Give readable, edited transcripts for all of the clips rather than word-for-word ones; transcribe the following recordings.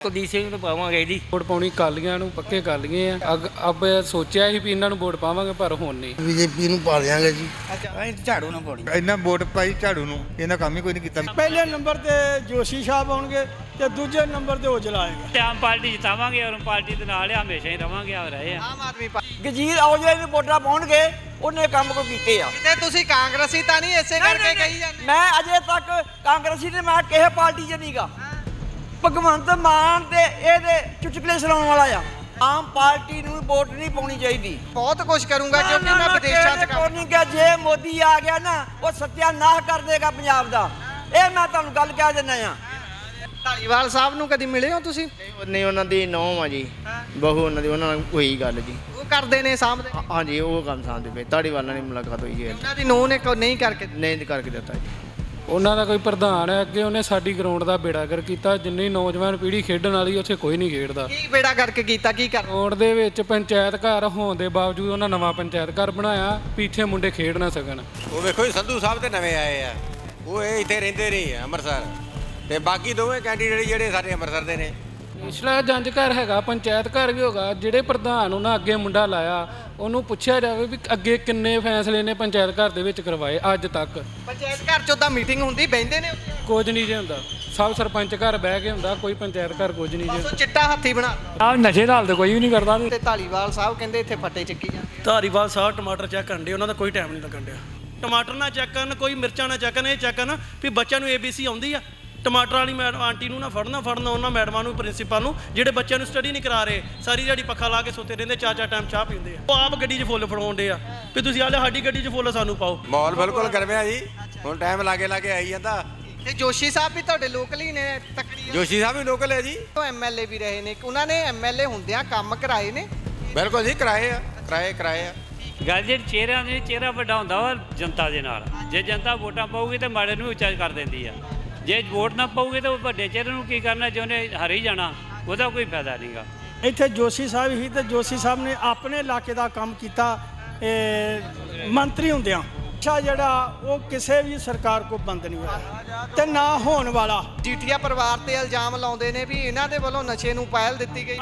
ਕੁਲਦੀਪ ਸਿੰਘ ਨੂੰ ਪਾਵਾਂਗੇ ਜੀ। ਵੋਟ ਪਾਉਣੀ ਕਾਲੀਆਂ ਨੂੰ ਪੱਕੇ ਕਰ ਲਈਏ ਆ। ਅੱਬ ਸੋਚਿਆ ਸੀ ਵੀ ਇਹਨਾਂ ਨੂੰ ਵੋਟ ਪਾਵਾਂਗੇ ਪਰ ਹੁਣ ਨਹੀਂ। ਬੀਜੇਪੀ ਨੂੰ ਪਾ ਦਿਆਂਗੇ ਜੀ। ਅਸੀਂ ਝਾੜੂ ਨੂੰ ਪਾਉਣੀ। ਇਹਨਾਂ ਵੋਟ ਪਾਈ ਝਾੜੂ ਨੂੰ, ਇਹਨਾਂ ਕੰਮ ਹੀ ਕੋਈ ਨਹੀਂ ਕੀਤਾ। ਪਹਿਲੇ ਨੰਬਰ ਤੇ ਜੋਸ਼ੀ ਸਾਹਿਬ ਆਉਣਗੇ ਤੇ ਦੂਜੇ ਨੰਬਰ ਤੇ ਔਜਲਾ ਆਏਗਾ। ਆਮ ਪਾਰਟੀ ਜਿਤਾਵਾਂਗੇ ਔਰ ਪਾਰਟੀ ਦੇ ਨਾਲ ਹਮੇਸ਼ਾ ਹੀ ਰਵਾਂਗੇ ਆ ਰਹੇ ਆ। ਆਮ ਆਦਮੀ ਪਾਰਟੀ ਗਜੀਰ ਔਜਲੇ ਨੂੰ ਵੋਟਾਂ ਪਾਉਣਗੇ, ਉਹਨੇ ਕੰਮ ਕੋ ਕੀਤੇ ਆ। ਤੇ ਤੁਸੀਂ ਕਾਂਗਰਸੀ ਤਾਂ ਨਹੀਂ ਇਸੇ ਕਰਕੇ ਕਹੀ ਜਾਂਦੇ? ਮੈਂ ਅਜੇ ਤੱਕ ਕਾਂਗਰਸੀ ਤੇ ਮੈਂ ਕਿਸੇ ਪਾਰਟੀ 'ਚ ਨਹੀਂਗਾ। ਭਗਵੰਤ ਮਾਨ ਤੇ ਇਹਦੇ ਚੁਟਕਲੇ ਸੁਣਾਉਣ ਵਾਲਾ ਆ। ਆਮ ਪਾਰਟੀ ਨੂੰ ਵੋਟ ਨਹੀਂ ਪਾਉਣੀ ਚਾਹੀਦੀ। ਬਹੁਤ ਕੁਝ ਕਰੂੰਗਾ ਕਿਉਂਕਿ ਮੈਂ ਵਿਦੇਸ਼ਾਂ 'ਚ ਕੰਮ ਨਹੀਂ ਕਿ ਜੇ ਮੋਦੀ ਆ ਗਿਆ ਨਾ ਉਹ ਸੱਤਿਆਨਾਸ਼ ਕਰ ਦੇਗਾ ਪੰਜਾਬ ਦਾ। ਇਹ ਮੈਂ ਤੁਹਾਨੂੰ ਗੱਲ ਕਹਿ ਦਿੰਦਾ ਆ। ਧਾਲੀਵਾਲ ਸਾਹਿਬ ਨੂੰ ਕਦੀ ਮਿਲੇ ਹੋ ਤੁਸੀਂ? ਨਹੀਂ, ਉਹਨਾਂ ਦੀ ਨੌਂ ਆ ਜੀ, ਬਹੂ ਉਹਨਾਂ ਦੀ, ਉਹਨਾਂ ਨਾਲ ਹੋਈ ਗੱਲ ਜੀ। ਉਹ ਕਰਦੇ ਨੇ ਸਾਹਮਣੇ? ਹਾਂਜੀ, ਉਹ ਕੰਮ ਸਾਂਭਦੇ ਪਏ। ਧਾਲੀਵਾਲ ਨਾਲ ਮੁਲਾਕਾਤ ਹੋਈ ਜੀ। ਉਹਨਾਂ ਦੀ ਨੂੰਹ ਨੇ ਨਹੀਂ ਕਰਕੇ ਨਹੀਂ ਕਰਕੇ ਦਿੱਤਾ ਜੀ। ਉਹਨਾਂ ਦਾ ਕੋਈ ਪ੍ਰਧਾਨ ਹੈ ਅੱਗੇ, ਉਹਨੇ ਸਾਡੀ ਗਰਾਊਂਡ ਦਾ ਬੇੜਾਗਰ ਕੀਤਾ। ਜਿੰਨੀ ਨੌਜਵਾਨ ਪੀੜ੍ਹੀ ਖੇਡਣ ਵਾਲੀ ਉੱਥੇ ਕੋਈ ਨਹੀਂ ਖੇਡਦਾ। ਕੀ ਬੇੜਾ ਕਰਕੇ ਕੀਤਾ? ਕੀ ਕਰ ਗਰਾਊਂਡ ਦੇ ਵਿੱਚ ਪੰਚਾਇਤ ਘਰ ਹੋਣ ਦੇ ਬਾਵਜੂਦ ਉਹਨਾਂ ਨਵਾਂ ਪੰਚਾਇਤ ਘਰ ਬਣਾਇਆ, ਪਿੱਛੇ ਮੁੰਡੇ ਖੇਡ ਨਾ ਸਕਣ। ਉਹ ਵੇਖੋ ਜੀ, ਸੰਧੂ ਸਾਹਿਬ ਤੇ ਨਵੇਂ ਆਏ ਆ, ਉਹ ਇਹ ਇੱਥੇ ਰਹਿੰਦੇ ਨਹੀਂ ਆ ਅੰਮ੍ਰਿਤਸਰ, ਤੇ ਬਾਕੀ ਦੋਵੇਂ ਕੈਂਡੀਡੇਟ ਜਿਹੜੇ ਸਾਡੇ ਅੰਮ੍ਰਿਤਸਰ ਦੇ ਨੇ। ਪਿਛਲਾ ਜੰਜ ਘਰ ਹੈਗਾ, ਪੰਚਾਇਤ ਘਰ ਵੀ ਹੋਗਾ। ਜਿਹੜੇ ਪ੍ਰਧਾਨ ਉਹਨਾਂ ਅੱਗੇ ਮੁੰਡਾ ਲਾਇਆ, ਉਹਨੂੰ ਪੁੱਛਿਆ ਜਾਵੇ ਵੀ ਅੱਗੇ ਕਿੰਨੇ ਫੈਸਲੇ ਨੇ ਪੰਚਾਇਤ ਘਰ ਦੇ ਵਿੱਚ ਕਰਵਾਏ ਅੱਜ ਤੱਕ। ਪੰਚਾਇਤ ਘਰ 'ਚ ਤਾਂ ਮੀਟਿੰਗ ਹੁੰਦੀ, ਬਹਿੰਦੇ ਨੇ? ਕੁਝ ਨਹੀਂ ਜੇ ਹੁੰਦਾ, ਸਭ ਸਰਪੰਚ ਘਰ ਬਹਿ ਕੇ ਹੁੰਦਾ, ਕੋਈ ਪੰਚਾਇਤ ਘਰ ਕੁਝ ਨਹੀਂ ਜੇ। ਬਸ ਉਹ ਚਿੱਟਾ ਹੱਥੀ ਬਣਾ। ਆਹ ਨਸ਼ੇ ਨਾਲ ਤੇ ਕੋਈ ਵੀ ਨਹੀਂ ਕਰਦਾ। ਤੇ ਧਾਲੀਵਾਲ ਸਾਹਿਬ ਕਹਿੰਦੇ ਇੱਥੇ ਫੱਟੇ ਚੱਕੀ ਜਾਂਦੇ। ਧਾਰੀਵਾਲ ਸਾਹਿਬ ਟਮਾਟਰ ਚੈੱਕ ਕਰਨ ਦੇ, ਉਹਨਾਂ ਦਾ ਕੋਈ ਟਾਈਮ ਨਹੀਂ ਲੱਗਣ ਡਿਆ। ਟਮਾਟਰ ਨਾ ਚੈੱਕ ਕਰਨ, ਕੋਈ ਮਿਰਚਾਂ ਨਾ ਚੈੱਕ ਕਰਨ, ਇਹ ਚੈੱਕ ਕਰਨ ਵੀ ਬੱਚਿਆਂ ਨੂੰ ABC ਆਉਂਦੀ ਆ। ਟਮਾਟਰ ਵਾਲੀ ਮੈਡਮ ਆਂਟੀ ਨੂੰ ਨਾ ਫੜਨਾ ਉਹਨਾਂ ਮੈਡਮਾਂ ਨੂੰ, ਪ੍ਰਿੰਸੀਪਲ ਨੂੰ, ਜਿਹੜੇ ਬੱਚਿਆਂ ਨੂੰ ਸਟੱਡੀ ਨਹੀਂ ਕਰਾ ਰਹੇ, ਸਾਰੀ ਦਿਹਾੜੀ ਪੱਖਾ ਲਾ ਕੇ ਸੁੱਤੇ ਰਹਿੰਦੇ, ਚਾਰ ਟਾਈਮ ਚਾਹ ਪੀਂਦੇ ਆ। ਉਹ ਆਪ ਗੱਡੀ 'ਚ ਫੁੱਲ ਫੜਾਉਂਦੇ ਆ ਵੀ ਤੁਸੀਂ ਆਲੇ ਸਾਡੀ ਗੱਡੀ 'ਚ ਫੁੱਲ ਸਾਨੂੰ ਪਾਓ। ਮਾਹੌਲ ਬਿਲਕੁਲ ਗਰਮਿਆ ਜੀ, ਹੁਣ ਟਾਈਮ ਲਾਗੇ ਆਈ ਜਾਂਦਾ। ਤੇ ਜੋਸ਼ੀ ਸਾਹਿਬ ਵੀ ਤੁਹਾਡੇ ਲੋਕਲ ਹੀ ਨੇ ਤਕਰੀਬਨ? ਜੋਸ਼ੀ ਸਾਹਿਬ ਵੀ ਲੋਕਲ ਹੈ ਜੀ। ਉਹ MLA ਵੀ ਰਹੇ ਨੇ, ਉਹਨਾਂ ਨੇ MLA ਹੁੰਦਿਆਂ ਕੰਮ ਕਰਾਏ ਨੇ? ਬਿਲਕੁਲ ਜੀ, ਕਰਾਏ ਆ। ਗੱਲ ਜਿਹੜੀ ਚਿਹਰਿਆਂ ਦੀ, ਚਿਹਰਾ ਵੱਡਾ ਹੁੰਦਾ ਵਾ ਜਨਤਾ ਦੇ ਨਾਲ। ਜੇ ਜਨਤਾ ਵੋਟਾਂ ਪਾਊਗੀ ਤਾਂ ਮਾੜੇ ਨੂੰ ਉੱਚਾ ਕਰ ਦਿੰਦੀ ਆ। ਜੇ ਵੋਟ ਨਾ ਪਾਊਗੀ ਤਾਂ ਉਹ ਵੱਡੇ ਚਿਹਰੇ ਨੂੰ ਕੀ ਕਰਨਾ, ਜੇ ਉਹਨੇ ਹਰੀ ਜਾਣਾ ਉਹਦਾ ਕੋਈ ਫਾਇਦਾ ਨਹੀਂਗਾ। ਇੱਥੇ ਜੋਸ਼ੀ ਸਾਹਿਬ ਹੀ ਤੇ ਜੋਸ਼ੀ ਸਾਹਿਬ ਨੇ ਆਪਣੇ ਇਲਾਕੇ ਦਾ ਕੰਮ ਕੀਤਾ ਮੰਤਰੀ ਹੁੰਦਿਆਂ। ਨਸ਼ਾ ਜਿਹੜਾ ਉਹ ਕਿਸੇ ਵੀ ਸਰਕਾਰ ਕੋ ਬੰਦ ਨਹੀਂ ਹੋਇਆ ਤੇ ਨਾ ਹੋਣ ਵਾਲਾ। ਜੀਠੀਆ ਪਰਿਵਾਰ ਤੇ ਇਲਜ਼ਾਮ ਲਾਉਂਦੇ ਨੇ ਵੀ ਇਹਨਾਂ ਦੇ ਵੱਲੋਂ ਨਸ਼ੇ ਨੂੰ ਪਹਿਲ ਦਿੱਤੀ ਗਈ।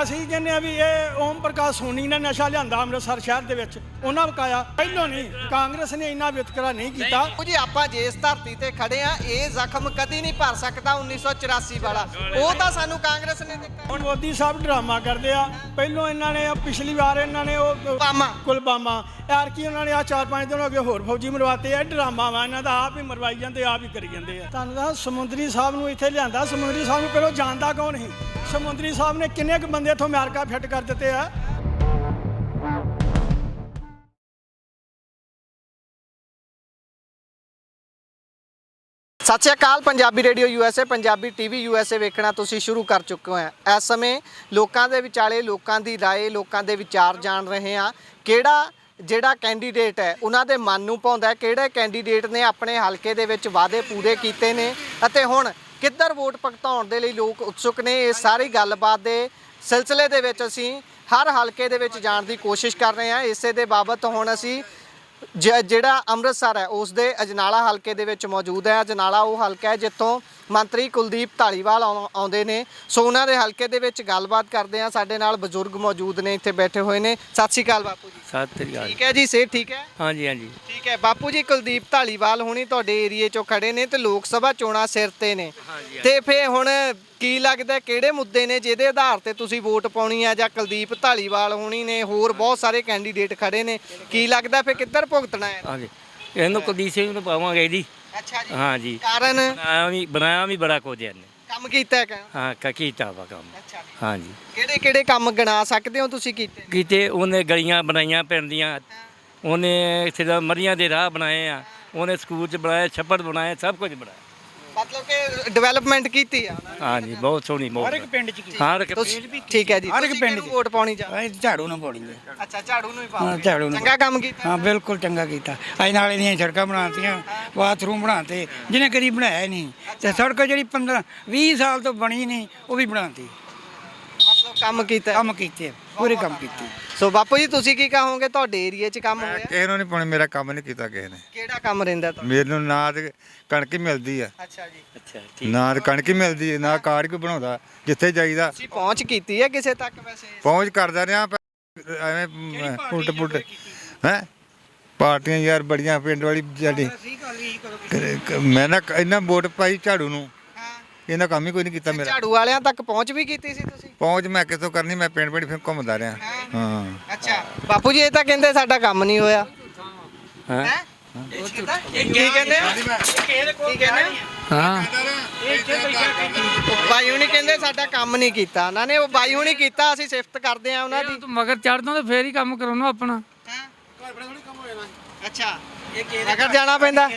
ਅਸੀਂ ਕਹਿੰਦੇ ਆ ਵੀ ਇਹ ਓਮ ਪ੍ਰਕਾਸ਼ ਸੋਨੀ ਨੇ ਨਸ਼ਾ ਲਿਆਂਦਾ ਅੰਮ੍ਰਿਤਸਰ ਸ਼ਹਿਰ ਦੇ ਵਿੱਚ, ਉਹਨਾਂ ਵਕਾਇਆ। ਪਹਿਲੋਂ ਨਹੀਂ, ਕਾਂਗਰਸ ਨੇ ਇੰਨਾ ਵਿਤਕਰਾ ਨਹੀਂ ਕੀਤਾ। ਜੀ ਆਪਾਂ ਜਿਸ ਧਰਤੀ ਤੇ ਖੜੇ ਆ, ਇਹ ਜ਼ਖਮ ਕਦੀ ਨਹੀਂ ਭਰ ਸਕਦਾ 1984 ਵਾਲਾ। ਉਹ ਤਾਂ ਸਾਨੂੰ ਕਾਂਗਰਸ ਨੇ ਦਿੱਤਾ। ਹੁਣ ਮੋਦੀ ਸਾਹਿਬ ਡਰਾਮਾ ਕਰਦੇ ਆ। ਪਹਿਲੋਂ ਇਹਨਾਂ ਨੇ ਪਿਛਲੀ ਵਾਰ ਇਹਨਾਂ ਨੇ ਉਹ ਕੁਲਬਾਮਾ, ਯਾਰ ਕੀ ਉਹਨਾਂ ਨੇ ਆ 4-5 ਦਿਨ ਹੋ ਗਏ ਹੋਰ ਫੌਜੀ ਮਰਵਾਤੇ ਆ। ਡਰਾਮਾ ਵਾ ਇਹਨਾਂ ਦਾ, ਆਪ ਹੀ ਮਰਵਾਈ ਜਾਂਦੇ, ਆਪ ਹੀ ਕਰੀ ਜਾਂਦੇ ਆ। ਤੁਹਾਨੂੰ ਤਾਂ ਸਮੁੰਦਰੀ ਸਾਹਿਬ ਨੂੰ ਇੱਥੇ ਲਿਆਂਦਾ। ਸਮੁੰਦਰੀ ਸਾਹਿਬ ਨੂੰ ਪਹਿਲਾਂ ਜਾਣਦਾ ਕੌਣ ਸੀ? ਸਮੁੰਦਰੀ ਸਾਹਿਬ ਨੇ ਕਿੰਨੇ ਕੁ ਬੰਦੇ ਇੱਥੋਂ ਅਮਰੀਕਾ ਫਿੱਟ ਕਰ ਦਿੱਤੇ ਆ। ਸਤਿ ਸ਼੍ਰੀ ਅਕਾਲ। Punjabi radio USA, Punjabi TV USA ਵੇਖਣਾ ਤੁਸੀਂ ਸ਼ੁਰੂ ਕਰ ਚੁੱਕੇ ਹੋ। ਇਸ ਸਮੇਂ ਲੋਕਾਂ ਦੇ ਵਿਚਾਲੇ ਲੋਕਾਂ ਦੀ ਰਾਏ, ਲੋਕਾਂ ਦੇ ਵਿਚਾਰ ਜਾਣ ਰਹੇ ਹਾਂ। ਕਿਹੜਾ ਜਿਹੜਾ ਕੈਂਡੀਡੇਟ ਹੈ ਉਹਨਾਂ ਦੇ ਮਨ ਨੂੰ ਭਾਉਂਦਾ, ਕਿਹੜੇ ਕੈਂਡੀਡੇਟ ਨੇ ਆਪਣੇ ਹਲਕੇ ਦੇ ਵਿੱਚ ਵਾਅਦੇ ਪੂਰੇ ਕੀਤੇ ਨੇ ਅਤੇ ਹੁਣ ਕਿੱਧਰ ਵੋਟ ਭੁਗਤਾਉਣ ਦੇ ਲਈ ਲੋਕ ਉਤਸੁਕ ਨੇ। ਇਹ ਸਾਰੀ ਗੱਲਬਾਤ ਦੇ ਸਿਲਸਿਲੇ ਦੇ ਵਿੱਚ ਅਸੀਂ ਹਰ ਹਲਕੇ ਦੇ ਵਿੱਚ ਜਾਣ ਦੀ ਕੋਸ਼ਿਸ਼ ਕਰ ਰਹੇ ਹਾਂ। ਇਸੇ ਦੇ ਬਾਬਤ ਹੁਣ ਅਸੀਂ ਜਿਹੜਾ ਅੰਮ੍ਰਿਤਸਰ ਹੈ ਉਸ ਦੇ ਅਜਨਾਲਾ ਹਲਕੇ ਦੇ ਵਿੱਚ ਮੌਜੂਦ ਹੈ। ਅਜਨਾਲਾ ਉਹ ਹਲਕਾ ਹੈ ਜਿੱਥੋਂ ਮੰਤਰੀ ਕੁਲਦੀਪ ਧਾਲੀਵਾਲ ਆਉਂਦੇ ਨੇ। ਸੋ ਉਹਨਾਂ ਦੇ ਹਲਕੇ ਦੇ ਵਿੱਚ ਗੱਲਬਾਤ ਕਰਦੇ ਹਾਂ। ਸਾਡੇ ਨਾਲ ਬਜ਼ੁਰਗ ਮੌਜੂਦ ਨੇ, ਇੱਥੇ ਬੈਠੇ ਹੋਏ ਨੇ। ਸਤਿ ਸ਼੍ਰੀ ਅਕਾਲ ਬਾਪੂ ਜੀ। ਸਤਿ ਸ੍ਰੀ ਅਕਾਲ। ਠੀਕ ਹੈ ਜੀ, ਸਿਹਤ ਠੀਕ ਹੈ? ਹਾਂਜੀ ਹਾਂਜੀ ਠੀਕ ਹੈ ਬਾਪੂ ਜੀ। ਕੁਲਦੀਪ ਧਾਲੀਵਾਲ ਹੁਣੀ ਤੁਹਾਡੇ ਏਰੀਏ 'ਚੋਂ ਖੜੇ ਨੇ ਤੇ ਲੋਕ ਸਭਾ ਚੋਣਾਂ ਸਿਰ ਤੇ ਨੇ, ਤੇ ਫੇਰ ਹੁਣ ਕੀ ਲੱਗਦਾ ਕਿਹੜੇ ਮੁੱਦੇ ਨੇ ਜਿਹਦੇ ਆਧਾਰ ਤੇ ਤੁਸੀਂ ਵੋਟ ਪਾਉਣੀ ਆ? ਜਾਂ ਕੁਲਦੀਪ ਧਾਲੀਵਾਲ ਹੁਣੀ ਨੇ, ਹੋਰ ਬਹੁਤ ਸਾਰੇ ਕੈਂਡੀਡੇਟ ਖੜੇ ਨੇ, ਕੀ ਲੱਗਦਾ ਫੇਰ ਕਿੱਧਰ ਭੁਗਤਣਾ ਹੈ? ਹਾਂਜੀ, ਇਹਨੂੰ ਕੁਲਦੀਪ ਸਿੰਘ ਨੂੰ ਪਾਵਾਂਗੇ ਜੀ। ਅੱਛਾ ਜੀ। ਹਾਂਜੀ, ਕਾਰਨ? ਬਣਾਇਆ ਵੀ ਬੜਾ ਕੁਝ ਇਹਨੇ। ਕੰਮ ਕੀਤਾ ਹੈ? ਹਾਂ, ਕੀਤਾ ਵਾ ਕੰਮ। ਅੱਛਾ। ਹਾਂਜੀ। ਕਿਹੜੇ ਕਿਹੜੇ ਕੰਮ ਗਿਣਾ ਸਕਦੇ ਹੋ ਤੁਸੀਂ ਕੀਤੇ? ਕਿਤੇ ਉਹਨੇ ਗਲੀਆਂ ਬਣਾਈਆਂ ਪਿੰਡ ਦੀਆਂ, ਉਹਨੇ ਇੱਥੇ ਦਾ ਮਰੀਆਂ ਦੇ ਰਾਹ ਬਣਾਏ ਆ, ਉਹਨੇ ਸਕੂਲ 'ਚ ਬਣਾਏ, ਛੱਪੜ ਬਣਾਏ, ਸਭ ਕੁਝ ਬਣਾਇਆ। ਮਤਲਬ ਕਿ ਡਿਵੈਲਪਮੈਂਟ ਕੀਤੀ ਆ। ਹਾਂਜੀ, ਬਹੁਤ ਸੋਹਣੀ। ਹਰ ਇੱਕ ਪਿੰਡ 'ਚ ਕੀਤੀ। ਹਰ ਇੱਕ ਠੀਕ ਹੈ ਜੀ। ਹਰ ਇੱਕ ਪਿੰਡ 'ਚ ਵੋਟ ਪਾਉਣੀ ਚਾਹ? ਅਸੀਂ ਝਾੜੂ ਨੂੰ ਪਾਉਣੀ ਜੀ। ਅੱਛਾ, ਝਾੜੂ ਨੂੰ ਹੀ ਪਾਉਂਗੇ। ਝਾੜੂ ਨੂੰ। ਚੰਗਾ ਕੰਮ ਕੀਤਾ? ਹਾਂ, ਬਿਲਕੁਲ ਚੰਗਾ ਕੀਤਾ। ਅਸੀਂ ਨਾਲੇ ਦੀਆਂ ਸੜਕਾਂ ਬਣਾਤੀਆਂ, ਬਾਥਰੂਮ ਬਣਾਤੇ, ਜਿਹਨੇ ਕਦੀ ਬਣਾਇਆ ਨਹੀਂ। ਤੇ ਸੜਕ ਜਿਹੜੀ 15-20 ਸਾਲ ਤੋਂ ਬਣੀ ਨਹੀਂ, ਉਹ ਵੀ ਬਣਾਤੀ। ਮਤਲਬ ਕੰਮ ਕੀਤਾ ਕੰਮ ਕੀਤੇ ਪੂਰੇ ਕੰਮ ਕੀਤੇ। ਸੋ ਬਾਪੂ ਜੀ ਤੁਸੀਂ ਕੀ ਕਹੋਗੇ ਤੁਹਾਡੇ ਏਰੀਆ 'ਚ ਕੰਮ ਹੋਇਆ ਕਿਸੇ ਨੂੰ ਨਹੀਂ ਪਾਉਣੇ, ਮੇਰਾ ਕੰਮ ਨਹੀਂ ਕੀਤਾ ਕਿਸੇ ਨੇ। ਕਿਹੜਾ ਕੰਮ ਰਹਿੰਦਾ ਤੁਹਾਡਾ? ਮੈਨੂੰ ਨਾ ਤੇ ਕਣਕ ਹੀ ਮਿਲਦੀ ਆ, ਅੱਛਾ ਜੀ ਨਾ ਤੇ ਕਣਕ ਹੀ ਮਿਲਦੀ ਹੈ, ਨਾ ਕਾਰਡ ਕੋਈ ਬਣਾਉਂਦਾ। ਜਿੱਥੇ ਜਾਈਦਾ ਤੁਸੀਂ ਪਹੁੰਚ ਕੀਤੀ ਹੈ ਕਿਸੇ ਤੱਕ ਵੈਸੇ? ਪਹੁੰਚ ਕਰਦਾ ਰਿਹਾ, ਐਵੇਂ ਉਲਟ ਪੁਲਟ ਹੈ ਪਾਰਟੀਆਂ ਯਾਰ ਬੜੀਆਂ ਪਿੰਡ ਵਾਲੀ ਸਾਡੀ। ਮੈਂ ਨਾ ਇਹਨਾਂ ਵੋਟ ਪਾਈ ਝਾੜੂ ਨੂੰ, ਇਹਨਾਂ ਕੰਮ ਹੀ ਕੋਈ ਨਹੀਂ ਕੀਤਾ ਮੇਰਾ। ਝਾੜੂ ਵਾਲਿਆਂ ਤੱਕ ਪਹੁੰਚ ਵੀ ਕੀਤੀ ਸੀ ਤੁਸੀਂ? ਪਹੁੰਚ ਮੈਂ ਕਿੱਥੋਂ ਕਰਨੀ, ਮੈਂ ਪਿੰਡ ਪਿੰਡ ਫਿਰ ਘੁੰਮਦਾ ਰਿਹਾ। ਹਾਂ ਅੱਛਾ ਬਾਪੂ ਜੀ ਇਹ ਤਾਂ ਕਹਿੰਦੇ ਸਾਡਾ ਕੰਮ ਨਹੀਂ ਹੋਇਆ ਹੈ। ਕੀ ਕਹਿੰਦੇ ਕੀ ਕਹਿੰਦੇ ਹਾਂ ਬਾਈ ਹੁਣੀ ਕਹਿੰਦੇ ਸਾਡਾ ਕੰਮ ਨਹੀਂ ਕੀਤਾ ਉਹਨਾਂ ਨੇ। ਉਹ ਬਾਈ ਹੁਣੀ ਕੀਤਾ, ਅਸੀਂ ਸਿਫਤ ਕਰਦੇ ਆ ਉਹਨਾਂ ਦੀ। ਤੂੰ ਮਗਰ ਚੜਦਾ ਤੇ ਫੇਰ ਹੀ ਕੰਮ ਕਰਾਉਣਾ ਆਪਣਾ। ਅੱਛਾ ਅਗਰ ਜਾਣਾ ਪੈਂਦਾ,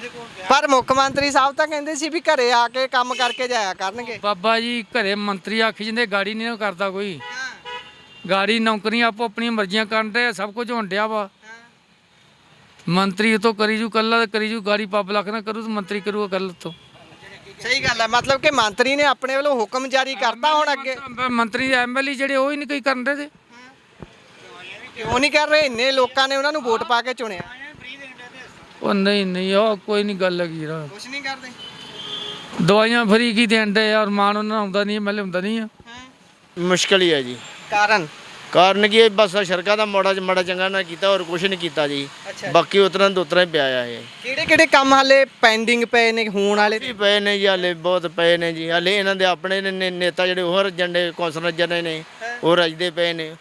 ਪਰ ਮੁੱਖ ਮੰਤਰੀ ਸਾਹਿਬ ਤਾਂ ਕਹਿੰਦੇ ਸੀ ਵੀ ਘਰੇ ਆ ਕੇ ਕੰਮ ਕਰਕੇ ਜਾਇਆ ਕਰਨਗੇ। ਬਾਬਾ ਜੀ ਘਰੇ ਮੰਤਰੀ ਆਖੀ ਜਾਂਦੇ, ਗਾੜੀ ਨਹੀਂ ਕਰਦਾ ਕੋਈ। ਗਾੜੀ ਨੌਕਰੀਆਂ ਆਪੋ ਆਪਣੀਆਂ ਮਰਜ਼ੀਆਂ ਕਰਨ ਦੇ, ਸਭ ਕੁਝ ਹੋਣ ਡਿਆ ਵਾ। ਮੰਤਰੀ ਤੋਂ ਕਰੀ ਜੂ ਕੱਲਾ ਕਰੀ ਜੂ, ਗਾੜੀ ਪਬਲਿਕ ਨਾ ਕਰੂ ਤੇ ਮੰਤਰੀ ਕਰੂਗਾ ਕੱਲ ਤੋਂ। ਸਹੀ ਗੱਲ ਹੈ, ਮਤਲਬ ਕਿ ਮੰਤਰੀ ਨੇ ਆਪਣੇ ਵੱਲੋਂ ਹੁਕਮ ਜਾਰੀ ਕਰਤਾ ਹੁਣ ਅੱਗੇ। ਮੰਤਰੀ ਐਮਐਲਏ ਜਿਹੜੇ ਉਹ ਹੀ ਨਹੀਂ ਕੋਈ ਕਰਨ ਦੇ। ਕਿਉਂ ਨਹੀਂ ਕਰ ਰਹੇ? ਇੰਨੇ ਲੋਕਾਂ ਨੇ ਉਹਨਾਂ ਨੂੰ ਵੋਟ ਪਾ ਕੇ ਚੁਣਿਆ। ਉਹ ਨਹੀਂ ਉਹ ਕੋਈ ਨਹੀਂ ਗੱਲ ਹੈਗੀ ਯਾਰ। ਕੁਛ ਨਹੀਂ ਕਰਦੇ। ਦਵਾਈਆਂ ਫਰੀ ਕੀ ਦੇਣ ਦੇ ਯਾਰ, ਮਾਨ ਉਹਨਾਂ ਨੂੰ ਆਉਂਦਾ ਨਹੀਂ, ਐਮਐਲਏ ਹੁੰਦਾ ਨਹੀਂ ਆ। ਮੁਸ਼ਕਲ ਹੀ ਹੈ ਜੀ। ਕਾਰਨ ਕੀ ਹੈ, ਬਸ ਸੜਕਾਂ ਦਾ ਮਾੜਾ ਚੰਗਾ ਨਾ ਕੀਤਾ, ਹੋਰ ਕੁਝ ਨਹੀਂ ਕੀਤਾ ਜੀ। ਬਾਕੀ ਉਤਰਾਂ ਦੋਤਰਾ ਹੀ ਪਿਆ ਆ। ਇਹ ਕਿਹੜੇ ਕਿਹੜੇ ਕੰਮ ਹਾਲੇ ਪੈਂਡਿੰਗ ਪਏ ਨੇ ਹੋਣ ਵਾਲੇ? ਪਏ ਨੇ ਜੀ, ਹਾਲੇ ਬਹੁਤ ਪਏ ਨੇ ਜੀ। ਹਾਲੇ ਇਹਨਾਂ ਦੇ ਆਪਣੇ ਨੇਤਾ ਜਿਹੜੇ ਹੋਰ ਏਜੰਡੇ ਕੌਂਸਲਰ ਜਿਹੜੇ ਨੇ ਉਹ ਰਜਦੇ ਪਏ ਨੇ।